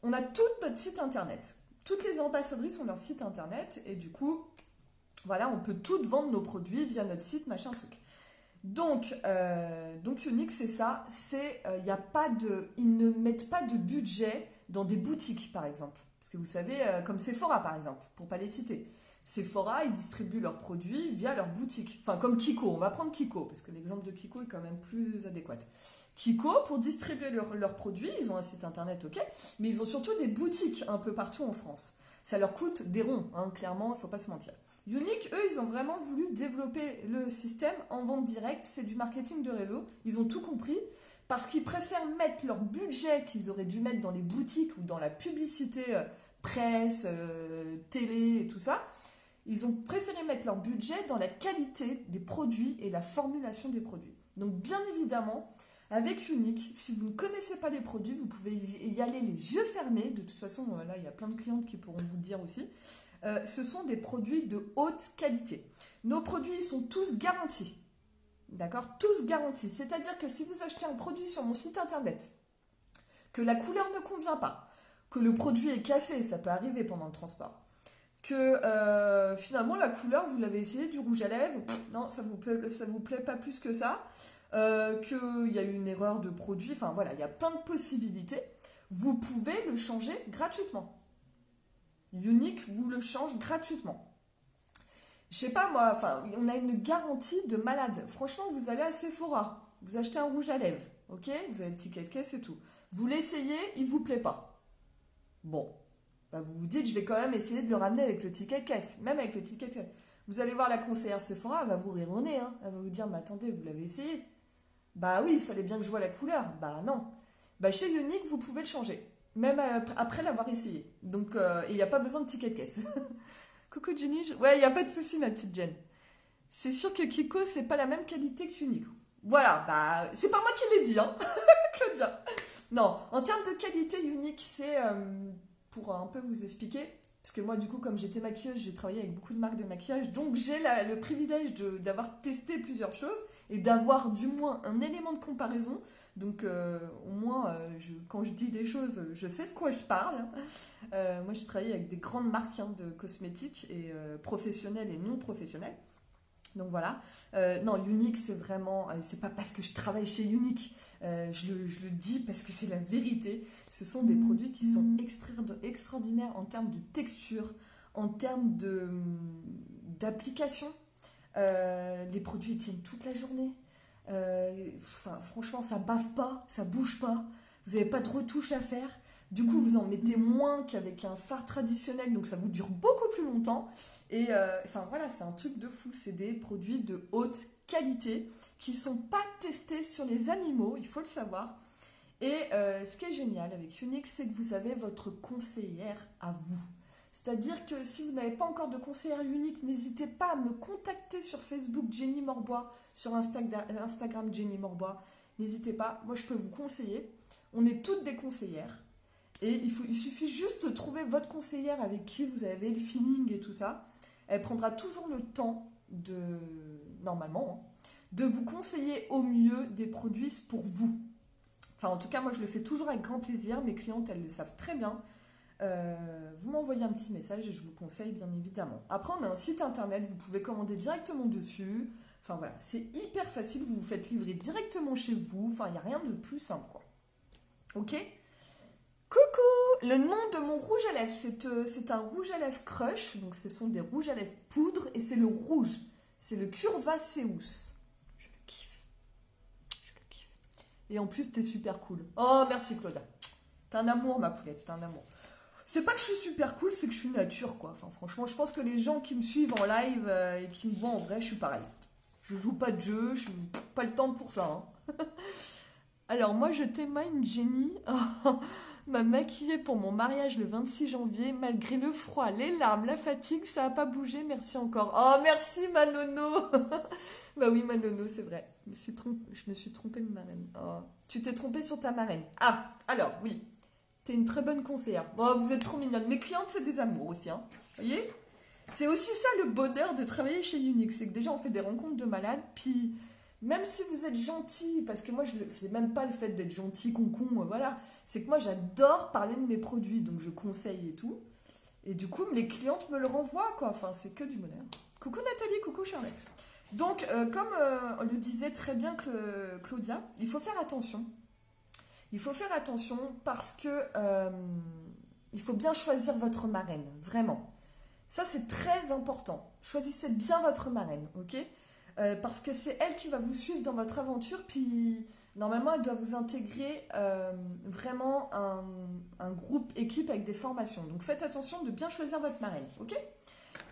On a tout notre site internet. Toutes les ambassadrices ont leur site internet et du coup, voilà, on peut toutes vendre nos produits via notre site, machin truc. Donc Unique, c'est ça. Ils ne mettent pas de budget dans des boutiques, par exemple. Parce que vous savez, comme Sephora, par exemple, pour pas les citer. Sephora, ils distribuent leurs produits via leur boutique. Enfin, comme Kiko. On va prendre Kiko, parce que l'exemple de Kiko est quand même plus adéquat. Kiko, pour distribuer leurs produits, ils ont un site internet, ok, mais ils ont surtout des boutiques un peu partout en France. Ça leur coûte des ronds, hein, clairement, il ne faut pas se mentir. Unique, eux, ils ont vraiment voulu développer le système en vente directe, c'est du marketing de réseau, ils ont tout compris, parce qu'ils préfèrent mettre leur budget qu'ils auraient dû mettre dans les boutiques ou dans la publicité presse, télé et tout ça, ils ont préféré mettre leur budget dans la qualité des produits et la formulation des produits. Donc bien évidemment, avec Unique, si vous ne connaissez pas les produits, vous pouvez y aller les yeux fermés. De toute façon, là, il y a plein de clientes qui pourront vous le dire aussi. Ce sont des produits de haute qualité. Nos produits sont tous garantis. D'accord ? Tous garantis. C'est-à-dire que si vous achetez un produit sur mon site internet, que la couleur ne convient pas, que le produit est cassé, ça peut arriver pendant le transport, que finalement la couleur, vous l'avez essayé du rouge à lèvres, non, ça vous plaît pas plus que ça, qu'il y a eu une erreur de produit, enfin voilà, il y a plein de possibilités, vous pouvez le changer gratuitement. Unique vous le change gratuitement. Je sais pas moi, enfin, on a une garantie de malade. Franchement, vous allez à Sephora, vous achetez un rouge à lèvres, ok, vous avez le ticket de caisse et tout. Vous l'essayez, il vous plaît pas. Bon, bah vous vous dites, je vais quand même essayer de le ramener avec le ticket de caisse, même avec le ticket de caisse. Vous allez voir la conseillère Sephora, elle va vous rire au nez, hein. Elle va vous dire, mais attendez, vous l'avez essayé. Bah oui, il fallait bien que je voie la couleur. Bah non. Bah chez Unique, vous pouvez le changer. Même après l'avoir essayé. Donc, il n'y a pas besoin de ticket de caisse. Coucou Jenny. Ouais, il n'y a pas de souci, ma petite Jen. C'est sûr que Kiko, c'est pas la même qualité que Unique. Voilà, bah, c'est pas moi qui l'ai dit, hein, Claudia. Non, en termes de qualité Unique, c'est pour un peu vous expliquer. Parce que moi, du coup, comme j'étais maquilleuse, j'ai travaillé avec beaucoup de marques de maquillage. Donc, j'ai le privilège d'avoir testé plusieurs choses et d'avoir du moins un élément de comparaison. Donc, au moins, quand je dis des choses, je sais de quoi je parle. Moi, j'ai travaillé avec des grandes marques hein, de cosmétiques, et professionnelles et non professionnelles. Donc voilà. Non, Unique, c'est vraiment. C'est pas parce que je travaille chez Unique. Je le dis parce que c'est la vérité. Ce sont des produits qui sont extraordinaires en termes de texture, en termes d'application. Les produits tiennent toute la journée. Franchement, ça bave pas, ça bouge pas. Vous n'avez pas de retouche à faire. Du coup, vous en mettez moins qu'avec un fard traditionnel, donc ça vous dure beaucoup plus longtemps. Et voilà, c'est un truc de fou. C'est des produits de haute qualité qui ne sont pas testés sur les animaux, il faut le savoir. Et ce qui est génial avec Unique, c'est que vous avez votre conseillère à vous. C'est-à-dire que si vous n'avez pas encore de conseillère Unique, n'hésitez pas à me contacter sur Facebook Jenny Morbois, sur Instagram Jenny Morbois. N'hésitez pas, moi je peux vous conseiller. On est toutes des conseillères. Et il suffit juste de trouver votre conseillère avec qui vous avez le feeling et tout ça. Elle prendra toujours le temps normalement, hein, de vous conseiller au mieux des produits pour vous. Enfin, en tout cas, moi, je le fais toujours avec grand plaisir. Mes clientes, elles le savent très bien. Vous m'envoyez un petit message et je vous conseille, bien évidemment. Après, on a un site internet, vous pouvez commander directement dessus. Enfin, voilà, c'est hyper facile. Vous vous faites livrer directement chez vous. Enfin, il n'y a rien de plus simple, quoi. Ok ? Coucou! Le nom de mon rouge à lèvres, c'est un rouge à lèvres crush. Donc, ce sont des rouges à lèvres poudre et c'est le rouge. C'est le Curvaceus. Je le kiffe. Je le kiffe. Et en plus, t'es super cool. Oh, merci Claudia. T'es un amour, ma poulette, t'es un amour. C'est pas que je suis super cool, c'est que je suis nature, quoi. Enfin, franchement, je pense que les gens qui me suivent en live et qui me voient en vrai, je suis pareil. Je joue pas de jeu, je n'ai pas le temps pour ça. Hein. Alors, moi, je témoigne, Jenny m'a maquillée pour mon mariage le 26 janvier. Malgré le froid, les larmes, la fatigue, ça n'a pas bougé. Merci encore. Oh, merci, Manono. Bah oui, Manono, c'est vrai. Je me suis trompée de marraine. Oh. Tu t'es trompée sur ta marraine. Ah, alors, oui. T'es une très bonne conseillère. Bon, vous êtes trop mignonne. Mes clientes, c'est des amours aussi. Hein. Vous voyez ? C'est aussi ça le bonheur de travailler chez Unique. C'est que déjà, on fait des rencontres de malades. Puis, même si vous êtes gentil, parce que moi, c'est même pas le fait d'être gentil, concon, voilà. C'est que moi, j'adore parler de mes produits. Donc, je conseille et tout. Et du coup, les clientes me le renvoient, quoi. Enfin, c'est que du bonheur. Coucou Nathalie, coucou Charlotte. Donc, comme on le disait très bien Claudia, il faut faire attention. Il faut faire attention parce que il faut bien choisir votre marraine, vraiment. Ça, c'est très important. Choisissez bien votre marraine, ok ? Parce que c'est elle qui va vous suivre dans votre aventure, puis normalement, elle doit vous intégrer vraiment un groupe équipe avec des formations. Donc, faites attention de bien choisir votre marraine, ok ?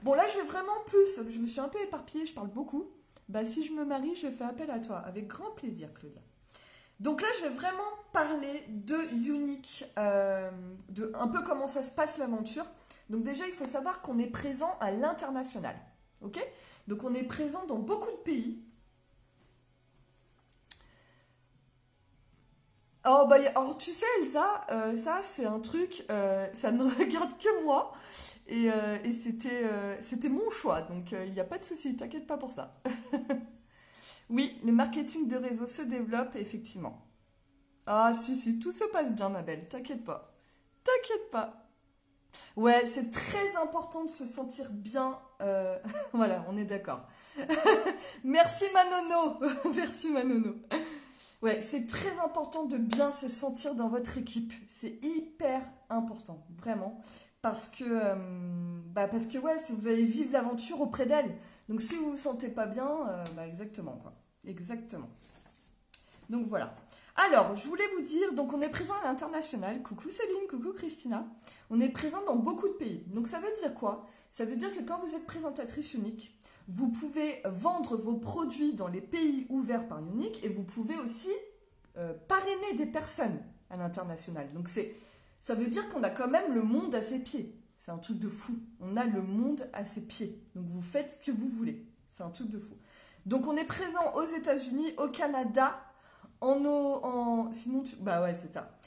Bon, là, je vais vraiment plus. Je me suis un peu éparpillée, je parle beaucoup. Bah, si je me marie, je fais appel à toi. Avec grand plaisir, Claudia. Donc là, je vais vraiment parler de Unique, de un peu comment ça se passe l'aventure. Donc déjà, il faut savoir qu'on est présent à l'international. Ok ? Donc on est présent dans beaucoup de pays. Oh, bah, alors tu sais, Elsa, ça c'est un truc, ça ne regarde que moi. Et c'était mon choix, donc il n'y a pas de souci, t'inquiète pas pour ça. Oui, le marketing de réseau se développe, effectivement. Ah, si, tout se passe bien, ma belle, t'inquiète pas. T'inquiète pas. Ouais, c'est très important de se sentir bien. Voilà, on est d'accord. Merci Manono. Merci Manono. Ouais, c'est très important de bien se sentir dans votre équipe. C'est hyper important, vraiment. Parce que ouais, si vous allez vivre l'aventure auprès d'elle. Donc si vous vous sentez pas bien, bah exactement quoi. Exactement. Donc voilà. Alors, je voulais vous dire, donc on est présent à l'international. Coucou Céline, coucou Christina. On est présent dans beaucoup de pays. Donc ça veut dire quoi? Ça veut dire que quand vous êtes présentatrice unique, vous pouvez vendre vos produits dans les pays ouverts par Unique et vous pouvez aussi parrainer des personnes à l'international. Donc ça veut dire qu'on a quand même le monde à ses pieds. C'est un truc de fou. On a le monde à ses pieds. Donc vous faites ce que vous voulez. C'est un truc de fou. Donc on est présent aux États-Unis, au Canada, bah ouais, c'est ça.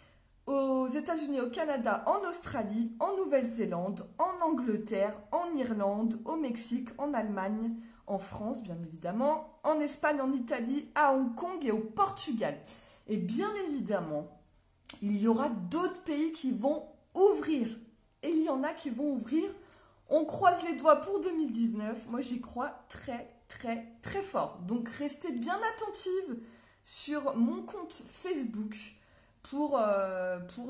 Aux États-Unis, au Canada, en Australie, en Nouvelle-Zélande, en Angleterre, en Irlande, au Mexique, en Allemagne, en France, bien évidemment, en Espagne, en Italie, à Hong Kong et au Portugal. Et bien évidemment, il y aura d'autres pays qui vont ouvrir. Et il y en a qui vont ouvrir. On croise les doigts pour 2019. Moi, j'y crois très, très, très fort. Donc, restez bien attentive sur mon compte Facebook pour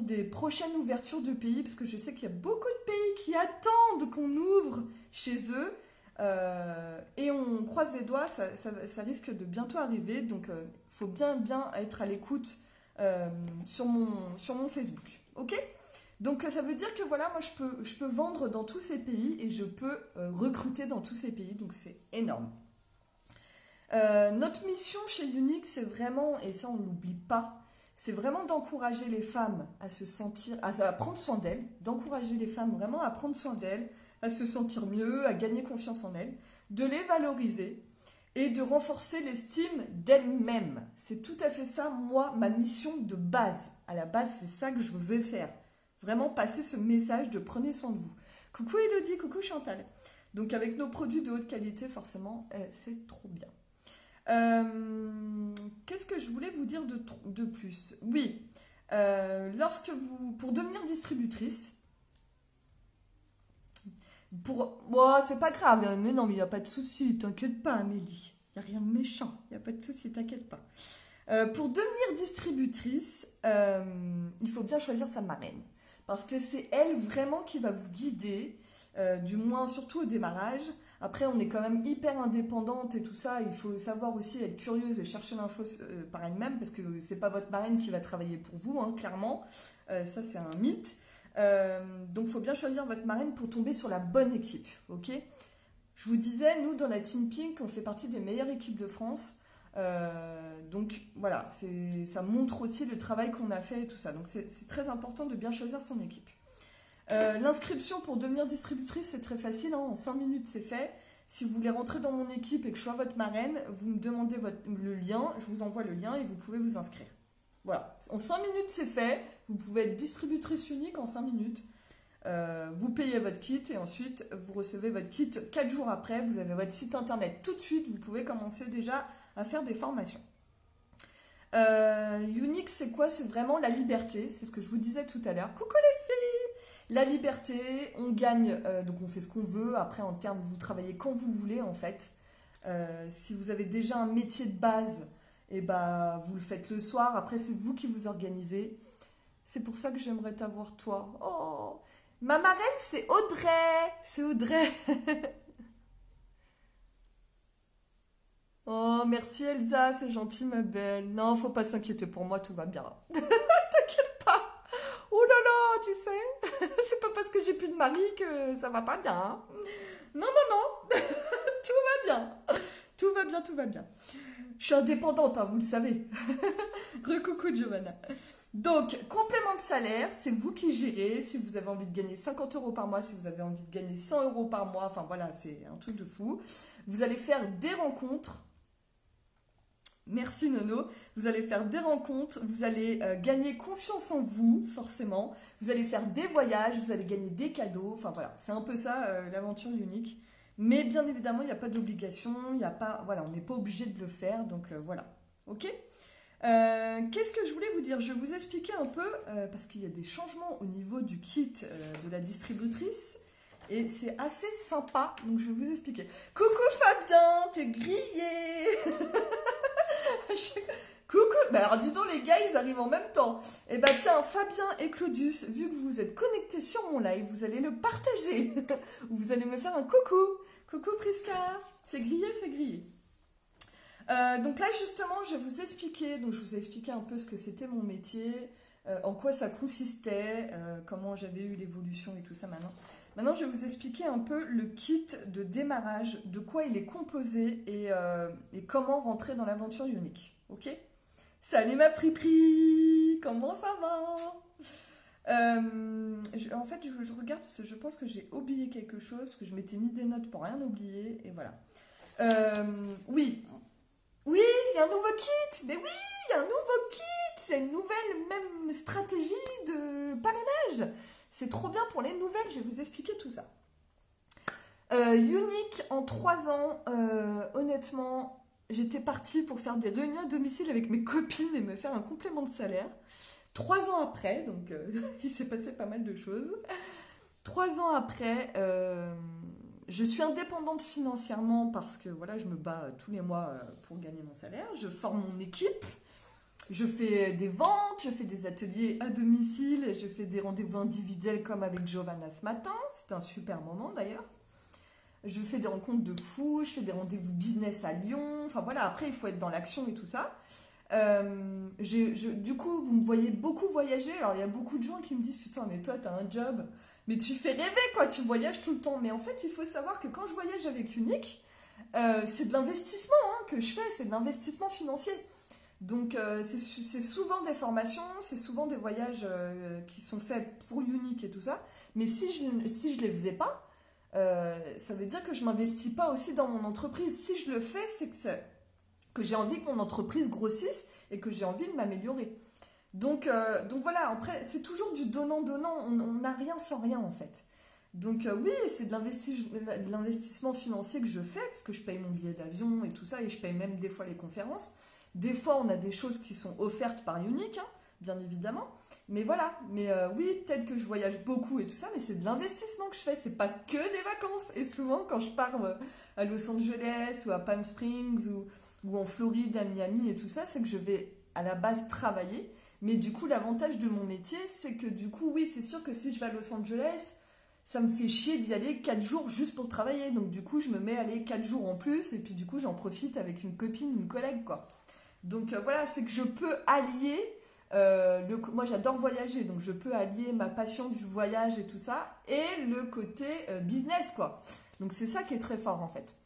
des prochaines ouvertures de pays, parce que je sais qu'il y a beaucoup de pays qui attendent qu'on ouvre chez eux, et on croise les doigts, ça risque de bientôt arriver, donc il faut bien être à l'écoute sur mon Facebook, ok? Donc ça veut dire que voilà, moi je peux vendre dans tous ces pays et je peux recruter dans tous ces pays, donc c'est énorme. Notre mission chez Unique, c'est vraiment, et ça on ne l'oublie pas, c'est vraiment d'encourager les femmes à se sentir, à prendre soin d'elles, d'encourager les femmes vraiment à prendre soin d'elles, à se sentir mieux, à gagner confiance en elles, de les valoriser et de renforcer l'estime d'elles-mêmes. C'est tout à fait ça, moi, ma mission de base. À la base, c'est ça que je veux faire. Vraiment passer ce message de prenez soin de vous. Coucou Elodie, coucou Chantal. Donc avec nos produits de haute qualité, forcément, c'est trop bien. Qu'est-ce que je voulais vous dire de plus? Oui, pour devenir distributrice, c'est pas grave, mais non, mais il n'y a pas de souci, t'inquiète pas, Amélie. Il n'y a rien de méchant, il n'y a pas de souci, t'inquiète pas. Pour devenir distributrice, il faut bien choisir sa marraine. Parce que c'est elle vraiment qui va vous guider, du moins surtout au démarrage. Après, on est quand même hyper indépendante et tout ça. Il faut savoir aussi être curieuse et chercher l'info par elle-même parce que c'est pas votre marraine qui va travailler pour vous, hein, clairement. Ça, c'est un mythe. Donc, il faut bien choisir votre marraine pour tomber sur la bonne équipe, ok? Je vous disais, nous, dans la Team Pink, on fait partie des meilleures équipes de France. Donc, voilà, ça montre aussi le travail qu'on a fait et tout ça. Donc, c'est très important de bien choisir son équipe. L'inscription pour devenir distributrice, c'est très facile, hein, en 5 minutes c'est fait. Si vous voulez rentrer dans mon équipe et que je sois votre marraine, vous me demandez le lien, je vous envoie le lien et vous pouvez vous inscrire. Voilà, en 5 minutes c'est fait, vous pouvez être distributrice unique en 5 minutes. Vous payez votre kit et ensuite vous recevez votre kit 4 jours après, vous avez votre site internet tout de suite, vous pouvez commencer déjà à faire des formations. Unique, c'est quoi? C'est vraiment la liberté, c'est ce que je vous disais tout à l'heure. Coucou les filles! La liberté, on gagne, donc on fait ce qu'on veut. Après, en termes, vous travaillez quand vous voulez, en fait. Si vous avez déjà un métier de base, et bah, vous le faites le soir. Après, c'est vous qui vous organisez. C'est pour ça que j'aimerais t'avoir, toi. Oh, ma marraine, c'est Audrey. C'est Audrey. Oh, merci Elsa, c'est gentil, ma belle. Non, faut pas s'inquiéter pour moi, tout va bien. T'inquiète pas. Oh là là, tu sais, c'est pas parce que j'ai plus de mari que ça va pas bien. Hein. Non, tout va bien. Tout va bien, tout va bien. Je suis indépendante, hein, vous le savez. Recoucou Giovanna. Donc, complément de salaire, c'est vous qui gérez. Si vous avez envie de gagner 50 € par mois, si vous avez envie de gagner 100 € par mois, enfin voilà, c'est un truc de fou. Vous allez faire des rencontres. Merci Nono. Vous allez faire des rencontres, vous allez gagner confiance en vous, forcément. Vous allez faire des voyages, vous allez gagner des cadeaux. Enfin voilà, c'est un peu ça l'aventure unique. Mais bien évidemment, il n'y a pas d'obligation, voilà, on n'est pas obligé de le faire, donc voilà. Ok? Qu'est-ce que je voulais vous dire? Je vais vous expliquer un peu, parce qu'il y a des changements au niveau du kit de la distributrice. Et c'est assez sympa, donc je vais vous expliquer. Coucou Fabien, t'es grillé. Coucou, bah alors dis donc les gars, ils arrivent en même temps. Et bah tiens, Fabien et Claudius, vu que vous êtes connectés sur mon live, vous allez le partager. Ou vous allez me faire un coucou. Coucou Priska, c'est grillé, c'est grillé. Donc là justement je vais vous expliquer, donc je vous ai expliqué un peu ce que c'était mon métier, en quoi ça consistait, comment j'avais eu l'évolution et tout ça maintenant. Maintenant je vais vous expliquer un peu le kit de démarrage, de quoi il est composé et comment rentrer dans l'aventure unique. Ok? Salut ma pri-pri! Comment ça va? En fait je regarde parce que je pense que j'ai oublié quelque chose, parce que je m'étais mis des notes pour rien oublier, et voilà. Oui, oui, il y a un nouveau kit. Mais oui, il y a un nouveau kit. C'est une nouvelle même stratégie de parrainage. C'est trop bien pour les nouvelles. Je vais vous expliquer tout ça. Unique en 3 ans. Honnêtement, j'étais partie pour faire des réunions à domicile avec mes copines et me faire un complément de salaire. 3 ans après, donc il s'est passé pas mal de choses. 3 ans après, je suis indépendante financièrement parce que voilà, je me bats tous les mois pour gagner mon salaire. Je forme mon équipe, je fais des ventes, je fais des ateliers à domicile, je fais des rendez-vous individuels comme avec Giovanna ce matin. C'était un super moment d'ailleurs. Je fais des rencontres de fous, je fais des rendez-vous business à Lyon. Enfin voilà, après il faut être dans l'action et tout ça. Du coup, vous me voyez beaucoup voyager. Alors, il y a beaucoup de gens qui me disent putain, mais toi, t'as un job, mais tu fais rêver quoi, tu voyages tout le temps. Mais en fait, il faut savoir que quand je voyage avec Unique, c'est de l'investissement que je fais, c'est de l'investissement financier. Donc, c'est souvent des formations, c'est souvent des voyages qui sont faits pour Unique et tout ça. Mais si je les faisais pas, ça veut dire que je m'investis pas aussi dans mon entreprise. Si je le fais, c'est que j'ai envie que mon entreprise grossisse et que j'ai envie de m'améliorer. Donc voilà, après, c'est toujours du donnant-donnant, on n'a rien sans rien en fait. Donc oui, c'est de l'investissement financier que je fais, parce que je paye mon billet d'avion et tout ça, et je paye même des fois les conférences. Des fois, on a des choses qui sont offertes par Unique, bien évidemment. Mais voilà, mais oui, peut-être que je voyage beaucoup et tout ça, mais c'est de l'investissement que je fais, c'est pas que des vacances. Et souvent, quand je pars à Los Angeles ou à Palm Springs ou en Floride, à Miami et tout ça, c'est que je vais à la base travailler. Mais du coup, l'avantage de mon métier, c'est que du coup, oui, c'est sûr que si je vais à Los Angeles, ça me fait chier d'y aller 4 jours juste pour travailler. Donc du coup, je me mets à aller 4 jours en plus et puis du coup, j'en profite avec une copine, une collègue, quoi. Donc voilà, c'est que je peux allier, moi j'adore voyager, donc je peux allier ma passion du voyage et tout ça, et le côté business, quoi. Donc c'est ça qui est très fort en fait.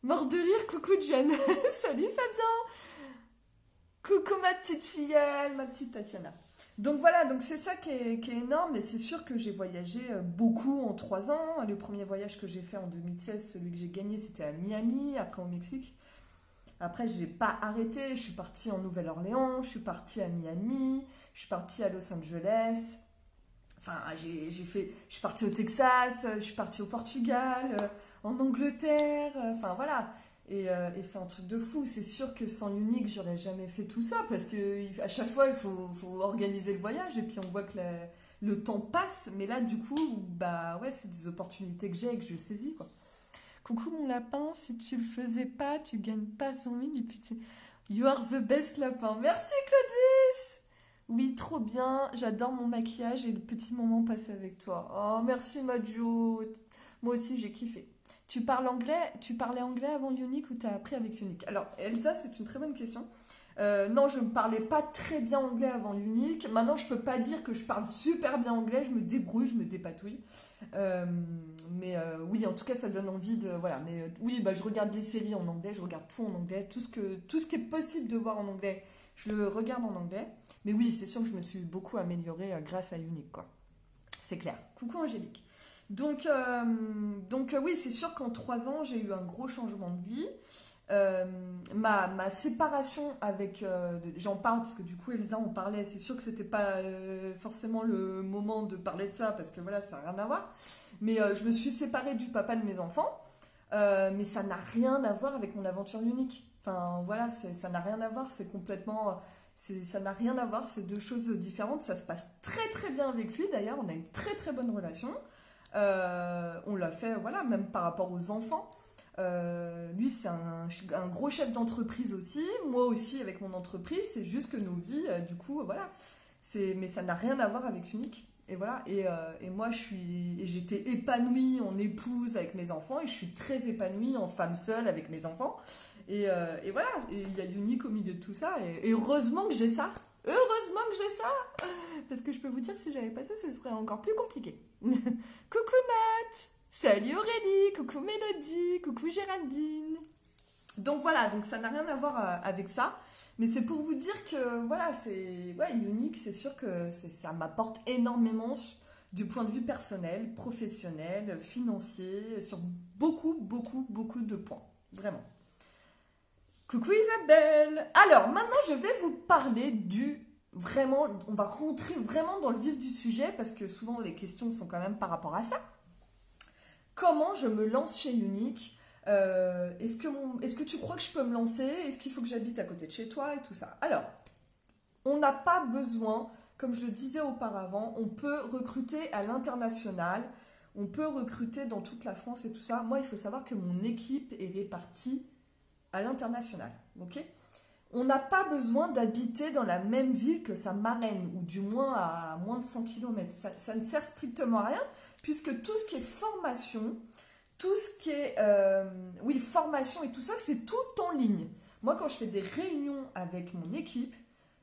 Mort de rire, coucou Jen. Salut Fabien. Coucou ma petite filleule, ma petite Tatiana. Donc voilà, donc c'est ça qui est énorme, et c'est sûr que j'ai voyagé beaucoup en 3 ans. Le premier voyage que j'ai fait en 2016, celui que j'ai gagné, c'était à Miami, après au Mexique. Après, je n'ai pas arrêté. Je suis partie en Nouvelle-Orléans, je suis partie à Miami, je suis partie à Los Angeles. Enfin, je suis partie au Texas, je suis partie au Portugal, en Angleterre. Enfin, voilà. Et c'est un truc de fou. C'est sûr que sans Unique, j'aurais jamais fait tout ça parce que à chaque fois, il faut organiser le voyage et puis on voit que le temps passe. Mais là, du coup, bah ouais, c'est des opportunités que j'ai et que je saisis, quoi. Coucou mon lapin, si tu le faisais pas, tu gagnes pas 100 000 et puis You are the best lapin. Merci Claudius. Oui, trop bien. J'adore mon maquillage et le petit moment passé avec toi. Oh, merci Majo. Moi aussi, j'ai kiffé. Tu parlais anglais avant Unique ou t'as appris avec Unique? Alors, Elsa, c'est une très bonne question. Non, je ne parlais pas très bien anglais avant Unique. Maintenant, je peux pas dire que je parle super bien anglais. Je me débrouille, je me dépatouille. Euh, mais oui, en tout cas, ça donne envie de voilà. Mais oui, bah, je regarde des séries en anglais, je regarde tout en anglais, tout ce qui est possible de voir en anglais, je le regarde en anglais. Mais oui, c'est sûr que je me suis beaucoup améliorée grâce à Unique, quoi. C'est clair. Coucou Angélique. Donc oui, c'est sûr qu'en 3 ans, j'ai eu un gros changement de vie. Ma séparation avec j'en parle parce que du coup Elsa en parlait, c'est sûr que c'était pas forcément le moment de parler de ça parce que voilà, ça n'a rien à voir, mais je me suis séparée du papa de mes enfants, mais ça n'a rien à voir avec mon aventure unique. Enfin voilà, ça n'a rien à voir, c'est complètement ça n'a rien à voir, c'est deux choses différentes. Ça se passe très très bien avec lui d'ailleurs, on a une très très bonne relation. On l'a fait voilà, même par rapport aux enfants. Lui, c'est un gros chef d'entreprise aussi. Moi aussi, avec mon entreprise. C'est juste que nos vies, du coup, voilà. Mais ça n'a rien à voir avec Unique. Et voilà. Et moi, j'étais épanouie en épouse avec mes enfants. Et je suis très épanouie en femme seule avec mes enfants. Et voilà, et il y a Unique au milieu de tout ça, et heureusement que j'ai ça. Heureusement que j'ai ça. Parce que je peux vous dire que si j'avais pas ça, ce serait encore plus compliqué. Coucou Nat, salut Aurélie, coucou Mélodie, coucou Géraldine. Donc voilà, donc ça n'a rien à voir avec ça. Mais c'est pour vous dire que voilà, c'est ouais, Unique, c'est sûr que ça m'apporte énormément du point de vue personnel, professionnel, financier, sur beaucoup, beaucoup, beaucoup de points. Vraiment. Coucou Isabelle. Alors maintenant je vais vous parler du vraiment, on va rentrer vraiment dans le vif du sujet parce que souvent les questions sont quand même par rapport à ça. Comment je me lance chez Unique? Est-ce que tu crois que je peux me lancer? Est-ce qu'il faut que j'habite à côté de chez toi et tout ça? Alors, on n'a pas besoin, comme je le disais auparavant, on peut recruter à l'international, on peut recruter dans toute la France et tout ça. Moi, il faut savoir que mon équipe est répartie à l'international, ok? On n'a pas besoin d'habiter dans la même ville que sa marraine, ou du moins à moins de 100 km. Ça ne sert strictement à rien, puisque tout ce qui est formation, tout ce qui est oui, formation et tout ça, c'est tout en ligne. Moi, quand je fais des réunions avec mon équipe,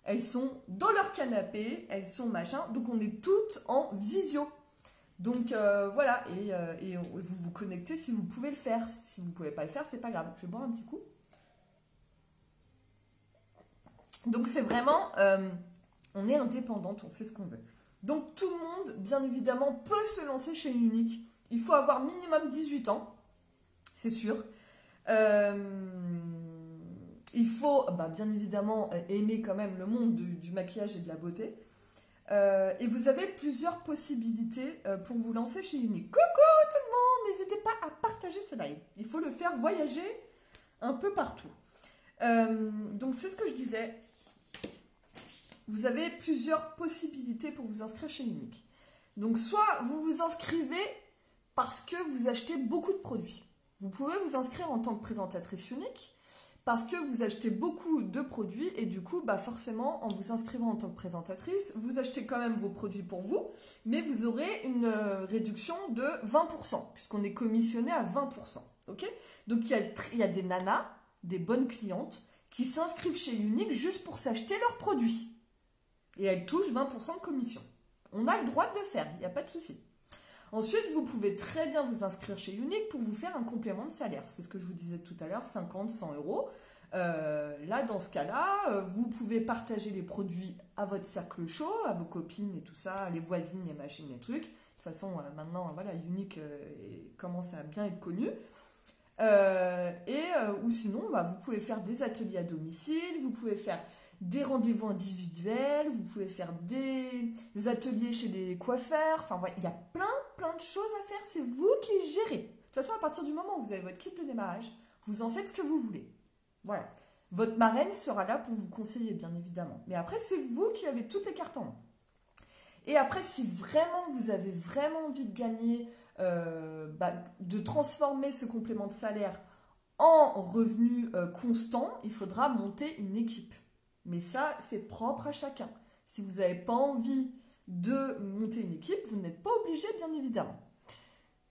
elles sont dans leur canapé, elles sont machin, donc on est toutes en visio. Donc voilà, et vous vous connectez si vous pouvez le faire. Si vous ne pouvez pas le faire, c'est pas grave. Je vais boire un petit coup. Donc c'est vraiment, on est indépendante, on fait ce qu'on veut. Donc tout le monde, bien évidemment, peut se lancer chez Unique. Il faut avoir minimum 18 ans, c'est sûr. Il faut, bien évidemment, aimer quand même le monde du maquillage et de la beauté. Et vous avez plusieurs possibilités pour vous lancer chez Unique. Coucou tout le monde, n'hésitez pas à partager ce live. Il faut le faire voyager un peu partout. Donc c'est ce que je disais. Vous avez plusieurs possibilités pour vous inscrire chez Unique. Donc soit vous vous inscrivez parce que vous achetez beaucoup de produits. Vous pouvez vous inscrire en tant que présentatrice Unique parce que vous achetez beaucoup de produits et du coup, forcément, en vous inscrivant en tant que présentatrice, vous achetez quand même vos produits pour vous, mais vous aurez une réduction de 20% puisqu'on est commissionné à 20%. Okay, donc il y a des nanas, des bonnes clientes qui s'inscrivent chez Unique juste pour s'acheter leurs produits. Et elles touchent 20% de commission. On a le droit de le faire, il n'y a pas de souci. Ensuite, vous pouvez très bien vous inscrire chez Unique pour vous faire un complément de salaire. C'est ce que je vous disais tout à l'heure, 50, 100 euros. Là, dans ce cas-là, vous pouvez partager les produits à votre cercle chaud, à vos copines et tout ça, les voisines, les machines, les trucs. De toute façon, maintenant, voilà, Unique commence à bien être connu. Ou sinon, vous pouvez faire des ateliers à domicile, vous pouvez faire des rendez-vous individuels, vous pouvez faire des ateliers chez les coiffeurs. Enfin, voilà, il y a plein de choses à faire. C'est vous qui gérez. De toute façon, à partir du moment où vous avez votre kit de démarrage, vous en faites ce que vous voulez. Voilà. Votre marraine sera là pour vous conseiller, bien évidemment. Mais après, c'est vous qui avez toutes les cartes en main. Et après, si vraiment vous avez vraiment envie de gagner, de transformer ce complément de salaire en revenu constant, il faudra monter une équipe. Mais ça, c'est propre à chacun. Si vous n'avez pas envie de monter une équipe, vous n'êtes pas obligé, bien évidemment.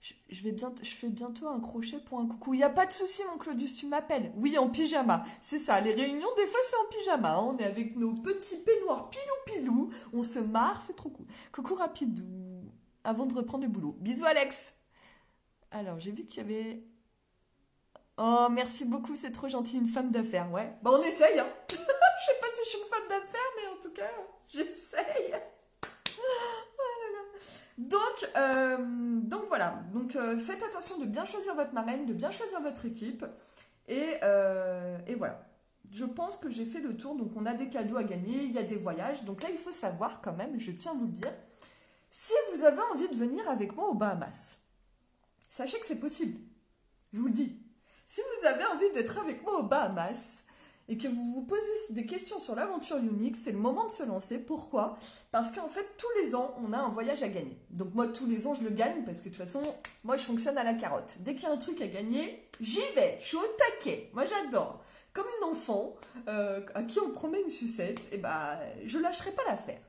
Je fais bientôt un crochet pour un coucou. Il n'y a pas de souci, mon Claudius, tu m'appelles. Oui, en pyjama. C'est ça, les réunions, des fois, c'est en pyjama. On est avec nos petits peignoirs pilou-pilou. On se marre, c'est trop cool. Coucou rapide, avant de reprendre le boulot. Bisous, Alex. Alors, j'ai vu qu'il y avait... Oh, merci beaucoup, c'est trop gentil, une femme d'affaires, ouais. On essaye, hein. Je sais pas si je suis une femme d'affaires, mais en tout cas, j'essaye. Donc voilà. Donc faites attention de bien choisir votre marraine, de bien choisir votre équipe. Et voilà. Je pense que j'ai fait le tour. Donc on a des cadeaux à gagner, il y a des voyages. Donc là, il faut savoir quand même, je tiens à vous le dire, si vous avez envie de venir avec moi aux Bahamas, sachez que c'est possible. Je vous le dis. Si vous avez envie d'être avec moi aux Bahamas et que vous vous posez des questions sur l'aventure Unique, c'est le moment de se lancer. Pourquoi? Parce qu'en fait, tous les ans, on a un voyage à gagner. Donc moi, tous les ans, je le gagne parce que de toute façon, moi, je fonctionne à la carotte. Dès qu'il y a un truc à gagner, j'y vais. Je suis au taquet. Moi, j'adore. Comme une enfant à qui on promet une sucette, je lâcherai pas l'affaire.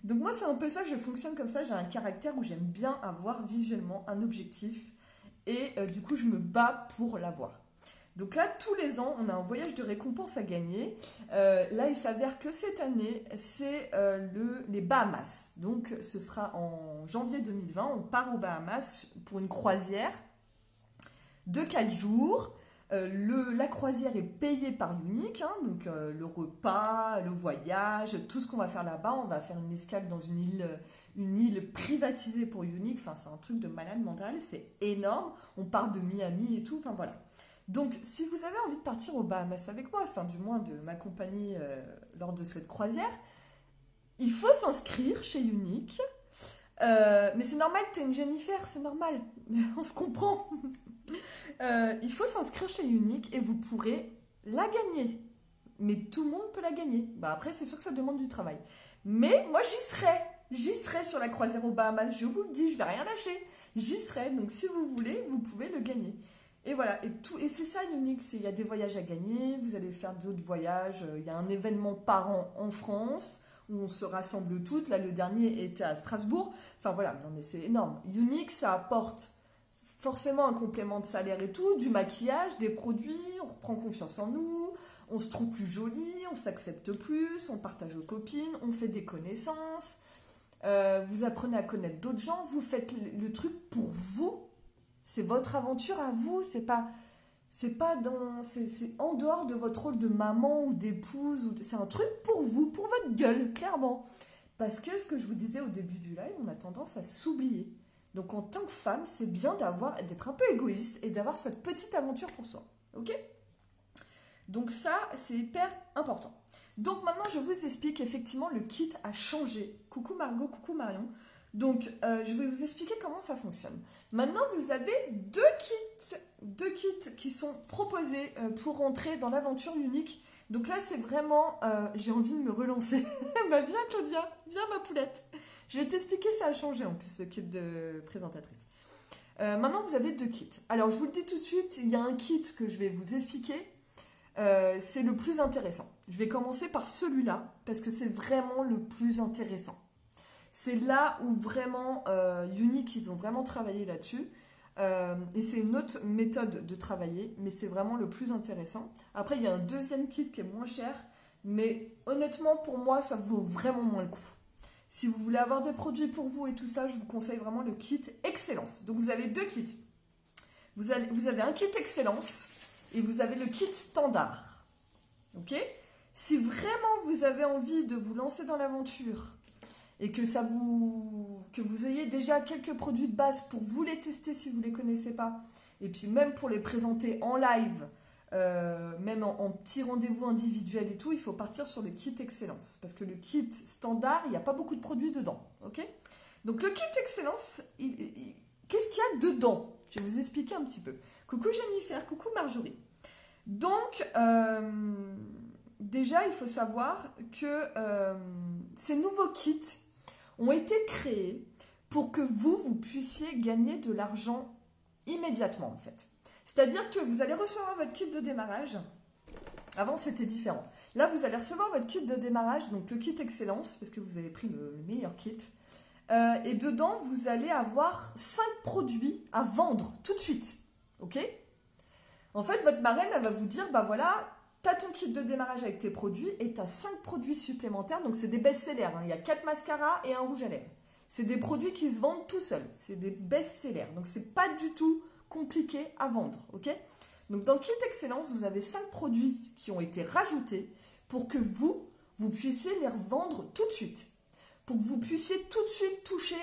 Donc moi, c'est un peu ça, je fonctionne comme ça. J'ai un caractère où j'aime bien avoir visuellement un objectif. Et du coup, je me bats pour l'avoir. Donc là, tous les ans, on a un voyage de récompense à gagner. Là, il s'avère que cette année, c'est les Bahamas. Donc, ce sera en janvier 2020. On part aux Bahamas pour une croisière de 4 jours. La croisière est payée par Unique, hein, donc le repas, le voyage, tout ce qu'on va faire là-bas. On va faire une escale dans une île privatisée pour Unique. Enfin, c'est un truc de malade mental, c'est énorme. On part de Miami et tout, enfin voilà. Donc, si vous avez envie de partir aux Bahamas avec moi, enfin du moins de m'accompagner lors de cette croisière, il faut s'inscrire chez Unique. Mais c'est normal, t'es une Jennifer, c'est normal, on se comprend. Il faut s'inscrire chez Unique et vous pourrez la gagner. Mais tout le monde peut la gagner. Bah après, c'est sûr que ça demande du travail. Mais moi, j'y serai. J'y serai sur la croisière aux Bahamas. Je vous le dis, je vais rien lâcher. J'y serai. Donc, si vous voulez, vous pouvez le gagner. Et voilà. Et c'est ça, Unique. Il y a des voyages à gagner. Vous allez faire d'autres voyages. Il y a un événement par an en France où on se rassemble toutes. Là, le dernier était à Strasbourg. Enfin, voilà. Non, mais c'est énorme. Unique, ça apporte forcément un complément de salaire et tout, du maquillage, des produits, on reprend confiance en nous, on se trouve plus jolie, on s'accepte plus, on partage aux copines, on fait des connaissances, vous apprenez à connaître d'autres gens, vous faites le truc pour vous, c'est votre aventure à vous, c'est en dehors de votre rôle de maman ou d'épouse, c'est un truc pour vous, pour votre gueule, clairement. Parce que ce que je vous disais au début du live, on a tendance à s'oublier. Donc en tant que femme, c'est bien d'être un peu égoïste et d'avoir cette petite aventure pour soi. Ok ? Donc ça, c'est hyper important. Donc maintenant, je vous explique effectivement le kit a changé. Coucou Margot, coucou Marion. Donc je vais vous expliquer comment ça fonctionne. Maintenant, vous avez deux kits qui sont proposés pour rentrer dans l'aventure Unique. Donc là, c'est vraiment, j'ai envie de me relancer. Bah viens Claudia, viens ma poulette. Je vais t'expliquer, ça a changé en plus, ce kit de présentatrice. Maintenant, vous avez deux kits. Alors, je vous le dis tout de suite, il y a un kit que je vais vous expliquer. C'est le plus intéressant. Je vais commencer par celui-là, parce que c'est vraiment le plus intéressant. C'est là où vraiment, Unique, ils ont vraiment travaillé là-dessus. Et c'est une autre méthode de travailler, mais c'est vraiment le plus intéressant. Après, il y a un deuxième kit qui est moins cher, mais honnêtement, pour moi, ça vaut vraiment moins le coup. Si vous voulez avoir des produits pour vous et tout ça, je vous conseille vraiment le kit Excellence. Donc vous avez deux kits. Vous avez un kit Excellence et vous avez le kit Standard. Ok ? Si vraiment vous avez envie de vous lancer dans l'aventure et que vous ayez déjà quelques produits de base pour vous les tester si vous ne les connaissez pas, et puis même pour les présenter en live, même en petit rendez-vous individuel et tout, il faut partir sur le kit Excellence. Parce que le kit Standard, il n'y a pas beaucoup de produits dedans. Ok ? Donc le kit Excellence, qu'est-ce qu'il y a dedans ? Je vais vous expliquer un petit peu. Coucou Jennifer, coucou Marjorie. Donc, déjà, il faut savoir que ces nouveaux kits ont été créés pour que vous puissiez gagner de l'argent immédiatement, en fait. C'est-à-dire que vous allez recevoir votre kit de démarrage. Avant, c'était différent. Là, vous allez recevoir votre kit de démarrage, donc le kit Excellence, parce que vous avez pris le meilleur kit. Et dedans, vous allez avoir 5 produits à vendre tout de suite. Ok ? En fait, votre marraine, elle va vous dire, bah voilà, tu as ton kit de démarrage avec tes produits et tu as 5 produits supplémentaires. Donc, c'est des best-sellers. Hein. Il y a 4 mascaras et un rouge à lèvres. C'est des produits qui se vendent tout seuls. C'est des best-sellers. Donc, c'est pas du tout compliqué à vendre. Ok ? Donc, dans le kit Excellence, vous avez 5 produits qui ont été rajoutés pour que vous puissiez les revendre tout de suite. Pour que vous puissiez tout de suite toucher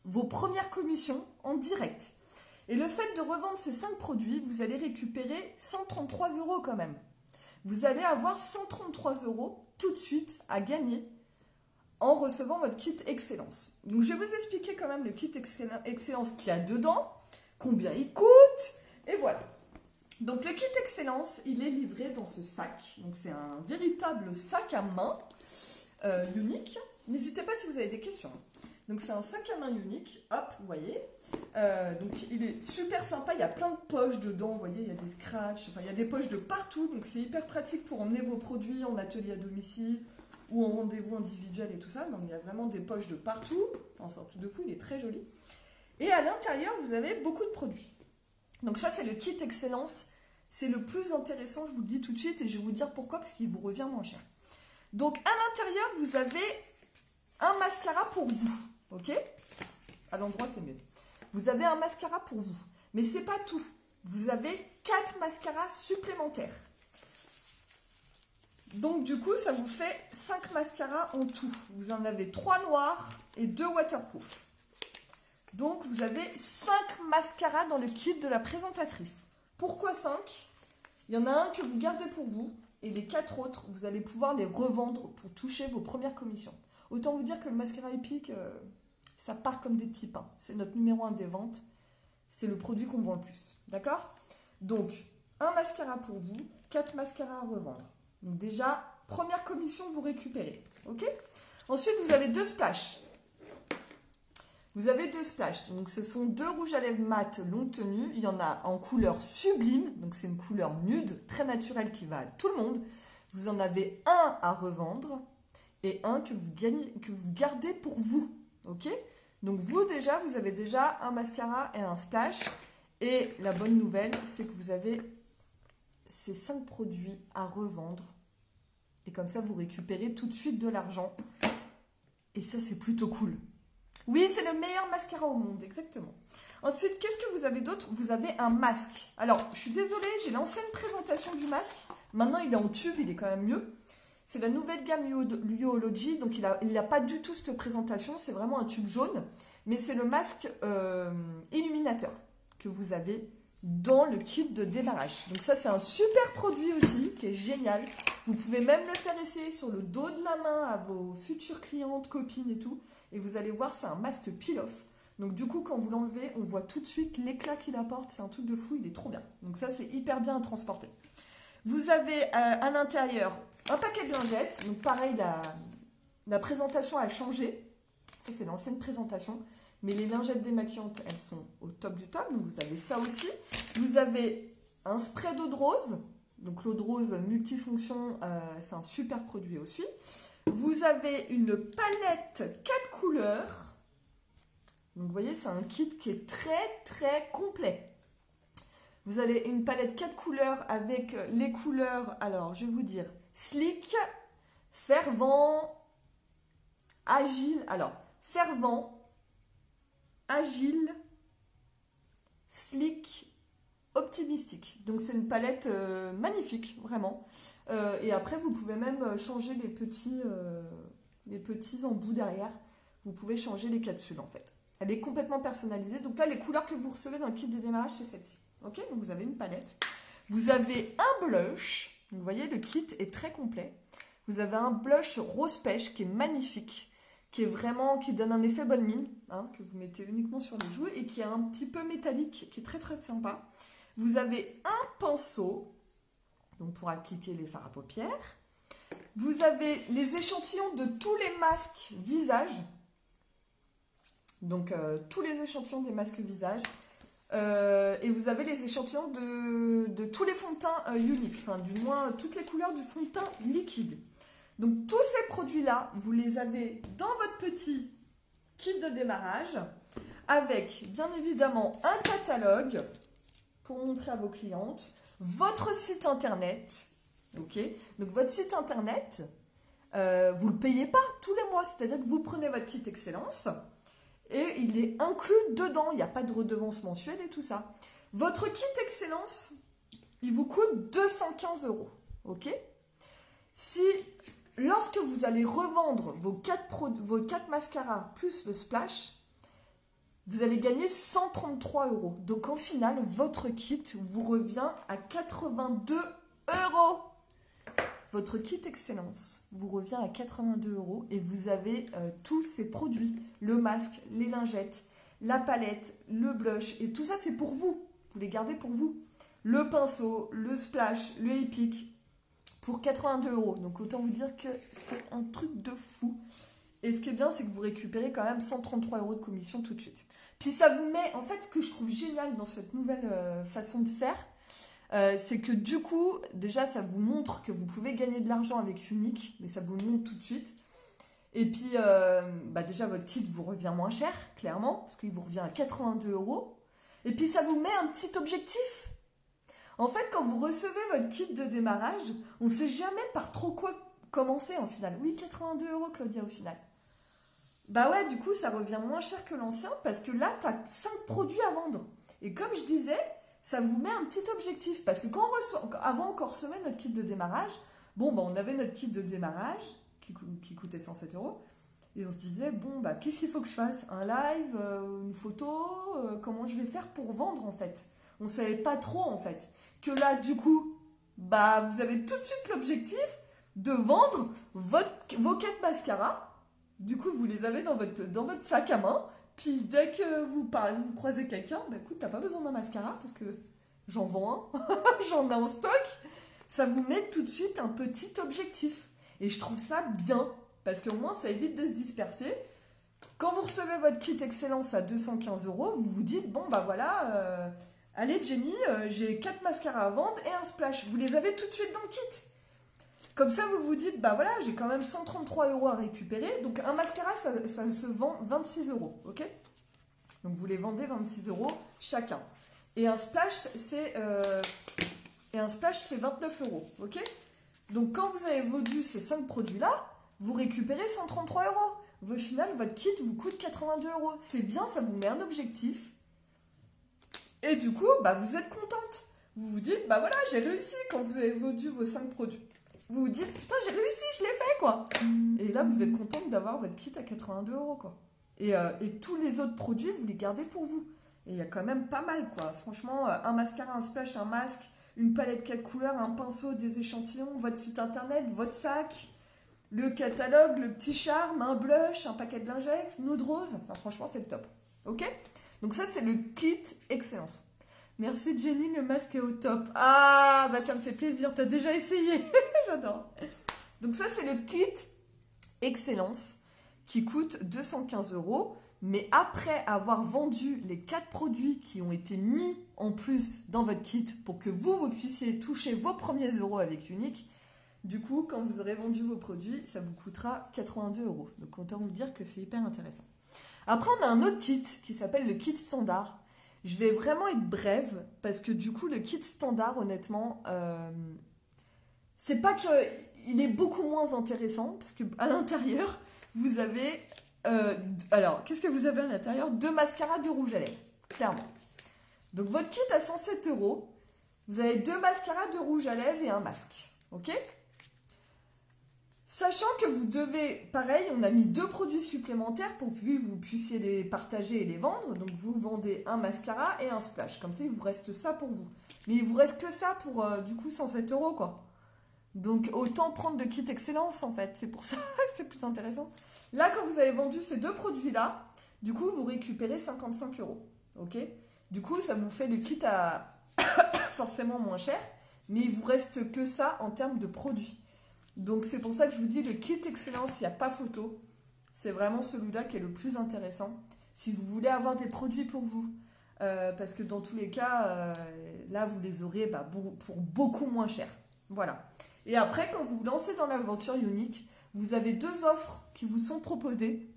vos premières commissions en direct. Et le fait de revendre ces 5 produits, vous allez récupérer 133 € quand même. Vous allez avoir 133 € tout de suite à gagner en recevant votre kit Excellence. Donc je vais vous expliquer quand même le kit Excellence qu'il y a dedans, combien il coûte, et voilà. Donc le kit Excellence, il est livré dans ce sac. Donc c'est un véritable sac à main Unique. N'hésitez pas si vous avez des questions. Donc c'est un sac à main Unique, hop, vous voyez. Donc il est super sympa, il y a plein de poches dedans, vous voyez, il y a des scratchs, enfin il y a des poches de partout, donc c'est hyper pratique pour emmener vos produits en atelier à domicile ou en rendez-vous individuel et tout ça. Donc il y a vraiment des poches de partout, enfin c'est un truc de fou, il est très joli. Et à l'intérieur, vous avez beaucoup de produits. Donc ça c'est le kit Excellence c'est le plus intéressant, je vous le dis tout de suite, et je vais vous dire pourquoi, parce qu'il vous revient moins cher. Donc, à l'intérieur, vous avez un mascara pour vous, ok? À l'endroit, c'est mieux. Vous avez un mascara pour vous, mais c'est pas tout. Vous avez 4 mascaras supplémentaires. Donc, du coup, ça vous fait 5 mascaras en tout. Vous en avez 3 noirs et 2 waterproof. Donc, vous avez 5 mascaras dans le kit de la présentatrice. Pourquoi 5? Il y en a un que vous gardez pour vous et les 4 autres, vous allez pouvoir les revendre pour toucher vos premières commissions. Autant vous dire que le mascara Epic, ça part comme des petits pains. C'est notre numéro 1 des ventes. C'est le produit qu'on vend le plus. D'accord? Donc, un mascara pour vous, 4 mascaras à revendre. Donc déjà, première commission, vous récupérez. Ok? Ensuite, vous avez 2 splashes. Vous avez 2 splashes. Donc, ce sont 2 rouges à lèvres mat longue tenue. Il y en a en couleur sublime. Donc, c'est une couleur nude, très naturelle qui va à tout le monde. Vous en avez un à revendre et un que vous gardez pour vous. Ok? Donc, vous déjà, vous avez déjà un mascara et un splash. Et la bonne nouvelle, c'est que vous avez ces 5 produits à revendre. Et comme ça, vous récupérez tout de suite de l'argent. Et ça, c'est plutôt cool. Oui, c'est le meilleur mascara au monde, exactement. Ensuite, qu'est-ce que vous avez d'autre? Vous avez un masque. Alors, je suis désolée, j'ai l'ancienne présentation du masque. Maintenant, il est en tube, il est quand même mieux. C'est la nouvelle gamme Yuology, donc il n'a pas du tout cette présentation. C'est vraiment un tube jaune. Mais c'est le masque illuminateur que vous avez dans le kit de démarrage. Donc ça, c'est un super produit aussi, qui est génial. Vous pouvez même le faire essayer sur le dos de la main à vos futures clientes, copines et tout. Et vous allez voir, c'est un masque peel-off. Donc du coup, quand vous l'enlevez, on voit tout de suite l'éclat qu'il apporte. C'est un truc de fou, il est trop bien. Donc ça, c'est hyper bien à transporter. Vous avez à l'intérieur un paquet de lingettes. Donc pareil, la présentation a changé. Ça, c'est l'ancienne présentation. Mais les lingettes démaquillantes, elles sont au top du top. Donc vous avez ça aussi. Vous avez un spray d'eau de rose. Donc l'eau de rose multifonction, c'est un super produit aussi. Vous avez une palette 4 couleurs. Donc vous voyez, c'est un kit qui est très complet. Vous avez une palette 4 couleurs avec les couleurs, alors je vais vous dire, slick, fervent, agile. Alors, fervent, agile, slick, optimistique. Donc c'est une palette magnifique, vraiment. Et après, vous pouvez même changer les petits embouts derrière. Vous pouvez changer les capsules, en fait. Elle est complètement personnalisée. Donc là, les couleurs que vous recevez dans le kit de démarrage, c'est celle-ci. Ok, donc vous avez une palette. Vous avez un blush. Vous voyez, le kit est très complet. Vous avez un blush rose pêche qui est magnifique, qui donne un effet bonne mine, hein, que vous mettez uniquement sur les joues et qui est un petit peu métallique, qui est très sympa. Vous avez un pinceau, donc pour appliquer les fards à paupières. Vous avez les échantillons de tous les masques visage. Donc tous les échantillons des masques visage. Et vous avez les échantillons de tous les fonds de teint uniques, enfin du moins toutes les couleurs du fond de teint liquide. Donc tous ces produits-là, vous les avez dans votre petit kit de démarrage avec bien évidemment un catalogue pour montrer à vos clientes, votre site internet, ok? Donc votre site internet, vous ne le payez pas tous les mois, c'est-à-dire que vous prenez votre kit Excellence et il est inclus dedans, il n'y a pas de redevance mensuelle et tout ça. Votre kit Excellence, il vous coûte 215 €, ok? Si, lorsque vous allez revendre vos 4 mascaras plus le splash, vous allez gagner 133 €. Donc au final, votre kit vous revient à 82 €. Votre kit Excellence vous revient à 82 € et vous avez tous ces produits. Le masque, les lingettes, la palette, le blush et tout ça c'est pour vous. Vous les gardez pour vous. Le pinceau, le splash, le Epic pour 82 €. Donc autant vous dire que c'est un truc de fou. Et ce qui est bien, c'est que vous récupérez quand même 133 € de commission tout de suite. Puis ça vous met, en fait, ce que je trouve génial dans cette nouvelle façon de faire, c'est que du coup, déjà, ça vous montre que vous pouvez gagner de l'argent avec Unique, mais ça vous le montre tout de suite. Et puis, déjà, votre kit vous revient moins cher, clairement, parce qu'il vous revient à 82 €. Et puis, ça vous met un petit objectif. En fait, quand vous recevez votre kit de démarrage, on ne sait jamais par trop quoi commencer en final. Oui, 82 euros, Claudia, au final. Bah ouais, du coup, ça revient moins cher que l'ancien parce que là, tu as 5 produits à vendre. Et comme je disais, ça vous met un petit objectif. Parce que quand on reçoit, avant qu'on recevait notre kit de démarrage, bon, bah, on avait notre kit de démarrage qui coûtait 107 euros. Et on se disait, bon, bah, qu'est-ce qu'il faut que je fasse? Un live, une photo, comment je vais faire pour vendre en fait? On savait pas trop en fait. Que là, du coup, bah, vous avez tout de suite l'objectif de vendre vos 4 mascaras. Du coup, vous les avez dans votre sac à main. Puis dès que vous croisez quelqu'un, bah écoute, t'as pas besoin d'un mascara parce que j'en vends un, j'en ai en stock. Ça vous met tout de suite un petit objectif. Et je trouve ça bien. Parce qu'au moins, ça évite de se disperser. Quand vous recevez votre kit Excellence à 215 euros, vous vous dites, bon, bah voilà, allez Jenny, j'ai 4 mascaras à vendre et un splash. Vous les avez tout de suite dans le kit. Comme ça, vous vous dites, bah voilà, j'ai quand même 133 euros à récupérer. Donc un mascara, ça se vend 26 euros, ok? Donc vous les vendez 26 euros chacun. Et un splash, c'est 29 euros, ok? Donc quand vous avez vendu ces 5 produits-là, vous récupérez 133 euros. Au final, votre kit vous coûte 82 euros. C'est bien, ça vous met un objectif. Et du coup, bah, vous êtes contente. Vous vous dites, bah voilà, j'ai réussi quand vous avez vendu vos 5 produits. Vous vous dites, putain, j'ai réussi, je l'ai fait, quoi. Et là, vous êtes contente d'avoir votre kit à 82 euros, quoi. Et tous les autres produits, vous les gardez pour vous. Et il y a quand même pas mal, quoi. Franchement, un mascara, un splash, un masque, une palette 4 couleurs, un pinceau, des échantillons, votre site internet, votre sac, le catalogue, le petit charme, un blush, un paquet de lingettes, une eau de rose. Enfin, franchement, c'est le top. Ok? Donc ça, c'est le kit Excellence. Merci Jenny, le masque est au top. Ah, bah ça me fait plaisir, t'as déjà essayé. J'adore. Donc ça, c'est le kit Excellence qui coûte 215 euros. Mais après avoir vendu les 4 produits qui ont été mis en plus dans votre kit pour que vous puissiez toucher vos premiers euros avec Unique, du coup, quand vous aurez vendu vos produits, ça vous coûtera 82 euros. Donc autant vous dire que c'est hyper intéressant. Après, on a un autre kit qui s'appelle le kit standard. Je vais vraiment être brève parce que du coup, le kit standard, honnêtement, c'est pas qu'il est beaucoup moins intéressant parce qu'à l'intérieur, vous avez... alors, qu'est-ce que vous avez à l'intérieur? 2 mascaras, 2 rouges à lèvres, clairement. Donc votre kit à 107 euros, vous avez 2 mascaras, 2 rouges à lèvres et un masque. Ok? Sachant que vous devez, pareil, on a mis 2 produits supplémentaires pour que vous puissiez les partager et les vendre. Donc vous vendez un mascara et un splash. Comme ça, il vous reste ça pour vous. Mais il vous reste que ça pour, du coup, 107 euros, quoi. Donc autant prendre le kit Excellence, en fait. C'est pour ça que c'est plus intéressant. Là, quand vous avez vendu ces 2 produits-là, du coup, vous récupérez 55 euros. Ok? Du coup, ça vous fait le kit à forcément moins cher. Mais il vous reste que ça en termes de produits. Donc c'est pour ça que je vous dis, le kit Excellence, il n'y a pas photo. C'est vraiment celui-là qui est le plus intéressant. Si vous voulez avoir des produits pour vous. Parce que dans tous les cas, là, vous les aurez pour beaucoup moins cher. Voilà. Et après, quand vous vous lancez dans l'aventure Unique, vous avez 2 offres qui vous sont proposées.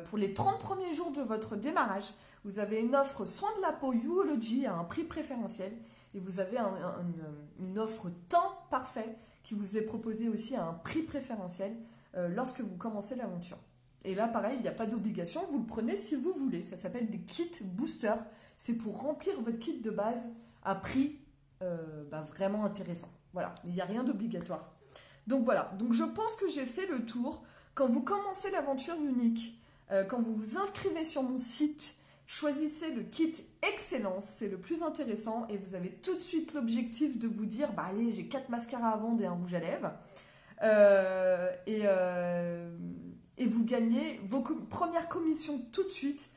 Pour les 30 premiers jours de votre démarrage, vous avez une offre soins de la peau Youology à un prix préférentiel. Et vous avez une offre temps parfait qui vous est proposée aussi à un prix préférentiel lorsque vous commencez l'aventure. Et là, pareil, il n'y a pas d'obligation, vous le prenez si vous voulez. Ça s'appelle des kits booster. C'est pour remplir votre kit de base à prix vraiment intéressant. Voilà, il n'y a rien d'obligatoire. Donc voilà, donc je pense que j'ai fait le tour. Quand vous commencez l'aventure Unique, quand vous vous inscrivez sur mon site, choisissez le kit Excellence, c'est le plus intéressant et vous avez tout de suite l'objectif de vous dire, bah allez, j'ai 4 mascaras à vendre et un rouge à lèvres. Et vous gagnez vos premières commissions tout de suite.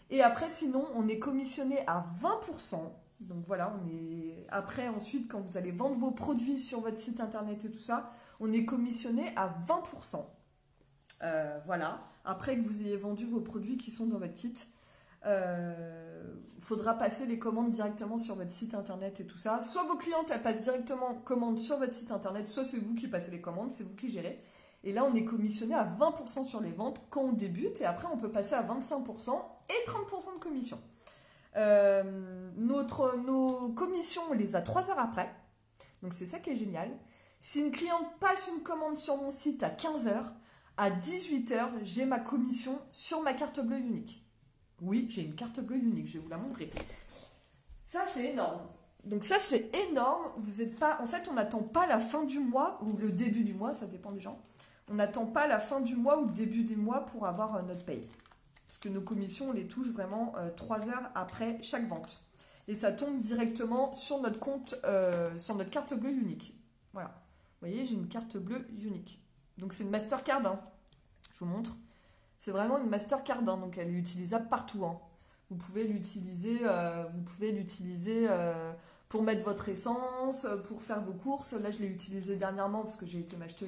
Et après, sinon, on est commissionné à 20%. Donc voilà, après, ensuite, quand vous allez vendre vos produits sur votre site internet et tout ça, on est commissionné à 20%. Voilà, après que vous ayez vendu vos produits qui sont dans votre kit. Faudra passer les commandes directement sur votre site internet et tout ça. Soit vos clientes elles passent directement commande sur votre site internet, soit c'est vous qui passez les commandes, c'est vous qui gérez. Et là on est commissionné à 20% sur les ventes quand on débute et après on peut passer à 25% et 30% de commission. Nos commissions, on les a 3 heures après. Donc c'est ça qui est génial. Si une cliente passe une commande sur mon site à 15 heures, à 18 heures, j'ai ma commission sur ma carte bleue unique. Oui, j'ai une carte bleue unique, je vais vous la montrer. Ça, c'est énorme. Donc ça, c'est énorme. Vous êtes pas... En fait, on n'attend pas la fin du mois, ou le début du mois, ça dépend des gens. On n'attend pas la fin du mois ou le début des mois pour avoir notre paye. Parce que nos commissions, on les touche vraiment 3 heures après chaque vente. Et ça tombe directement sur notre compte, sur notre carte bleue unique. Voilà. Vous voyez, j'ai une carte bleue unique. Donc c'est une Mastercard, hein. Je vous montre. C'est vraiment une Mastercard, hein, donc elle est utilisable partout, hein. Vous pouvez l'utiliser pour mettre votre essence, pour faire vos courses. Là, je l'ai utilisé dernièrement parce que j'ai été m'acheter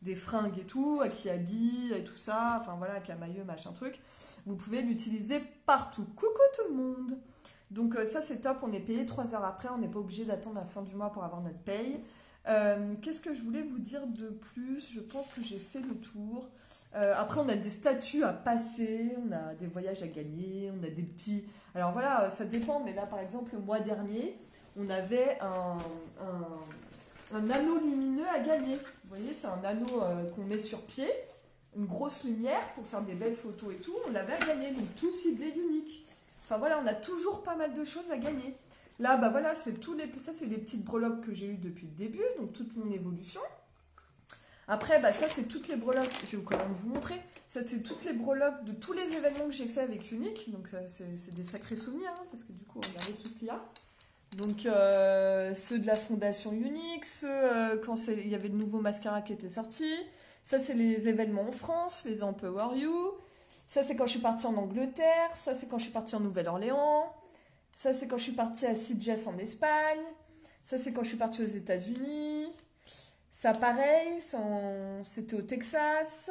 des fringues et tout, à Kiabi et tout ça, enfin voilà, à Camailleux, machin truc. Vous pouvez l'utiliser partout. Coucou tout le monde! Donc ça, c'est top, on est payé 3 heures après, on n'est pas obligé d'attendre la fin du mois pour avoir notre paye. Qu'est-ce que je voulais vous dire de plus? Je pense que j'ai fait le tour. Après, on a des statuts à passer, on a des voyages à gagner, on a des petits... Alors voilà, ça dépend, mais là, par exemple, le mois dernier, on avait un anneau lumineux à gagner. Vous voyez, c'est un anneau qu'on met sur pied, une grosse lumière pour faire des belles photos et tout. On l'avait à gagner, donc tout ciblé unique. Enfin voilà, on a toujours pas mal de choses à gagner. Là, bah voilà, ça c'est les petites breloques que j'ai eues depuis le début, donc toute mon évolution. Après, bah ça c'est toutes les breloques, je vais quand même vous montrer. Ça c'est toutes les breloques de tous les événements que j'ai fait avec Unique. Donc c'est des sacrés souvenirs, hein, parce que du coup, regardez tout ce qu'il y a. Donc ceux de la fondation Unique, ceux quand il y avait de nouveaux mascaras qui étaient sortis. Ça c'est les événements en France, les Empower You. Ça c'est quand je suis partie en Angleterre. Ça c'est quand je suis partie en Nouvelle-Orléans. Ça, c'est quand je suis partie à Sitges en Espagne. Ça, c'est quand je suis partie aux États-Unis. Ça, pareil, c'était au Texas.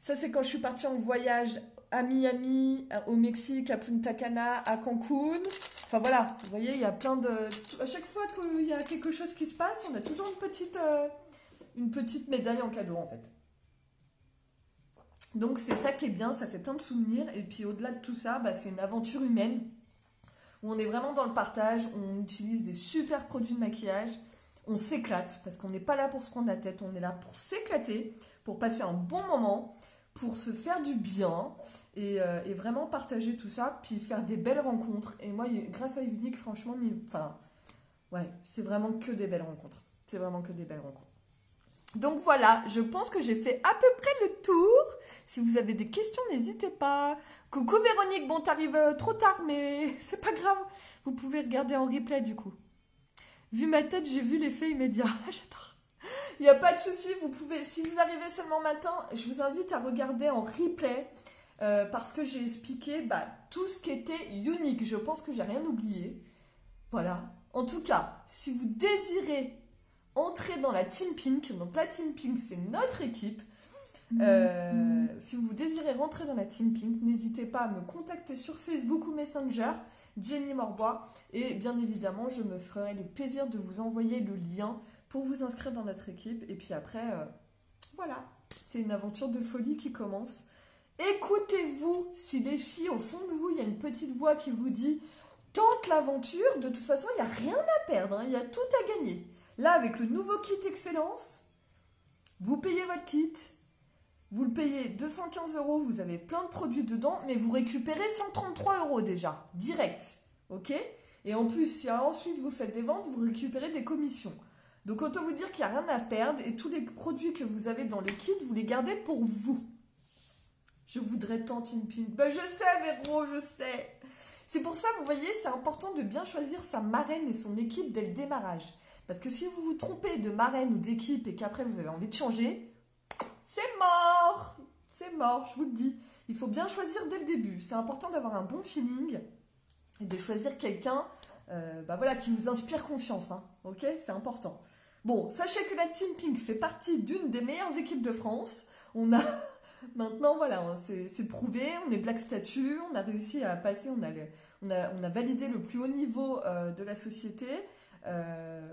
Ça, c'est quand je suis partie en voyage à Miami, au Mexique, à Punta Cana, à Cancun. Enfin, voilà, vous voyez, il y a plein de... À chaque fois qu'il y a quelque chose qui se passe, on a toujours une petite médaille en cadeau, en fait. Donc, c'est ça qui est bien, ça fait plein de souvenirs. Et puis, au-delà de tout ça, bah, c'est une aventure humaine où on est vraiment dans le partage, on utilise des super produits de maquillage, on s'éclate, parce qu'on n'est pas là pour se prendre la tête, on est là pour s'éclater, pour passer un bon moment, pour se faire du bien, et vraiment partager tout ça, puis faire des belles rencontres. Et moi, grâce à Unique, franchement, ouais, c'est vraiment que des belles rencontres. C'est vraiment que des belles rencontres. Donc voilà, je pense que j'ai fait à peu près le tour. Si vous avez des questions, n'hésitez pas. Coucou Véronique, bon t'arrives trop tard, mais c'est pas grave. Vous pouvez regarder en replay du coup. Vu ma tête, j'ai vu l'effet immédiat. J'adore. Il n'y a pas de souci, vous pouvez, si vous arrivez seulement matin, je vous invite à regarder en replay parce que j'ai expliqué tout ce qui était unique. Je pense que j'ai rien oublié. Voilà. En tout cas, si vous désirez entrer dans la Team Pink, donc la Team Pink c'est notre équipe. Si vous désirez rentrer dans la Team Pink, n'hésitez pas à me contacter sur Facebook ou Messenger, Jenny Morbois, et bien évidemment je me ferai le plaisir de vous envoyer le lien pour vous inscrire dans notre équipe. Et puis après, voilà, c'est une aventure de folie qui commence. Écoutez-vous, si les filles au fond de vous, il y a une petite voix qui vous dit tente l'aventure, de toute façon il n'y a rien à perdre, hein, il y a tout à gagner. Là, avec le nouveau kit Excellence, vous payez votre kit, vous le payez 215 €, vous avez plein de produits dedans, mais vous récupérez 133 € déjà, direct, ok? Et en plus, si ensuite vous faites des ventes, vous récupérez des commissions. Donc autant vous dire qu'il n'y a rien à perdre, et tous les produits que vous avez dans le kit, vous les gardez pour vous. Je voudrais tant Team Pink. Ben je sais Véro, je sais. C'est pour ça, vous voyez, c'est important de bien choisir sa marraine et son équipe dès le démarrage. Parce que si vous vous trompez de marraine ou d'équipe et qu'après vous avez envie de changer, c'est mort! C'est mort, je vous le dis. Il faut bien choisir dès le début. C'est important d'avoir un bon feeling et de choisir quelqu'un voilà, qui vous inspire confiance. Hein, ok? C'est important. Bon, sachez que la Team Pink fait partie d'une des meilleures équipes de France. On a maintenant, voilà, c'est prouvé. On est Black Statue. On a réussi à passer. On a validé le plus haut niveau de la société.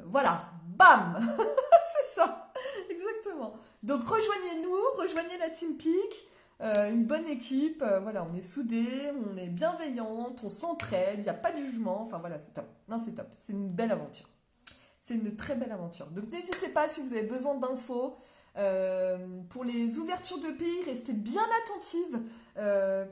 Voilà, bam. C'est ça, exactement. Donc rejoignez-nous, rejoignez la Team Pink. une bonne équipe, voilà, on est soudés, on est bienveillante, on s'entraide, il n'y a pas de jugement, enfin voilà, c'est top. Non, c'est top, c'est une belle aventure. C'est une très belle aventure. Donc n'hésitez pas si vous avez besoin d'infos. Pour les ouvertures de pays, restez bien attentives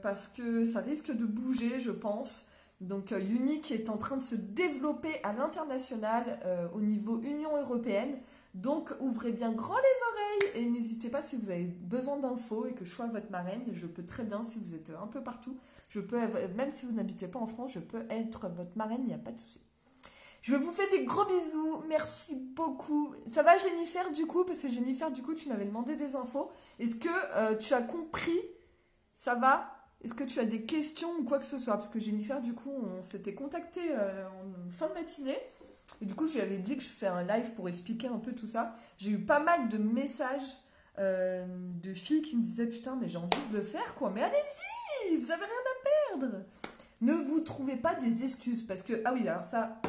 parce que ça risque de bouger, je pense. Donc Unique est en train de se développer à l'international au niveau Union européenne. Donc ouvrez bien grand les oreilles et n'hésitez pas si vous avez besoin d'infos et que je sois votre marraine. Je peux très bien, si vous êtes un peu partout, je peux, même si vous n'habitez pas en France, je peux être votre marraine, il n'y a pas de souci. Je vous fais des gros bisous, merci beaucoup. Ça va Jennifer du coup, parce que Jennifer du coup tu m'avais demandé des infos. Est-ce que tu as compris? Ça va? Est-ce que tu as des questions ou quoi que ce soit? Parce que Jennifer du coup on s'était contacté en fin de matinée. Et du coup je lui avais dit que je fais un live pour expliquer un peu tout ça. J'ai eu pas mal de messages de filles qui me disaient putain mais j'ai envie de le faire quoi. Mais allez-y, vous avez rien à perdre. Ne vous trouvez pas des excuses parce que, ah oui alors ça...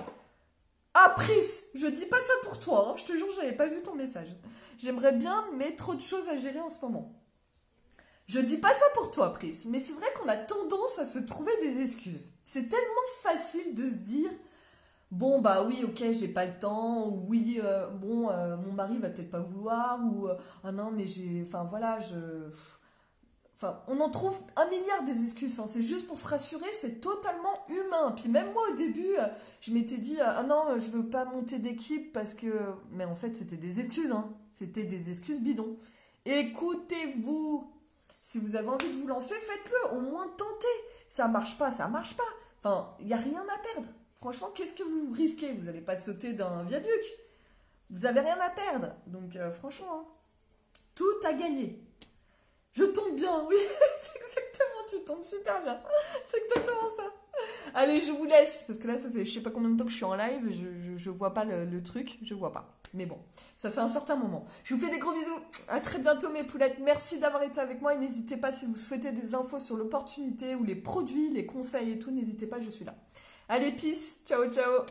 Ah, Pris, je dis pas ça pour toi, hein. Je te jure, j'avais pas vu ton message. J'aimerais bien, mais trop de choses à gérer en ce moment. Je dis pas ça pour toi, Pris, mais c'est vrai qu'on a tendance à se trouver des excuses. C'est tellement facile de se dire, bon bah oui, ok, j'ai pas le temps, ou oui, mon mari va peut-être pas vouloir, ou ah non, mais j'ai, enfin voilà, Enfin, on en trouve un milliard des excuses, hein. C'est juste pour se rassurer, c'est totalement humain. Puis même moi au début, je m'étais dit, ah non, je veux pas monter d'équipe parce que... Mais en fait, c'était des excuses, hein. C'était des excuses bidons. Écoutez-vous. Si vous avez envie de vous lancer, faites-le, au moins tentez. Ça marche pas, ça marche pas. Enfin, il n'y a rien à perdre. Franchement, qu'est-ce que vous risquez? Vous n'allez pas sauter d'un viaduc. Vous avez rien à perdre. Donc franchement, hein, tout à gagner. Je tombe bien, oui, c'est exactement, tu tombes super bien. C'est exactement ça. Allez, je vous laisse, parce que là, ça fait je sais pas combien de temps que je suis en live, je vois pas le truc, je vois pas. Mais bon, ça fait un certain moment. Je vous fais des gros bisous, à très bientôt mes poulettes, merci d'avoir été avec moi et n'hésitez pas si vous souhaitez des infos sur l'opportunité ou les produits, les conseils et tout, n'hésitez pas, je suis là. Allez, peace, ciao, ciao.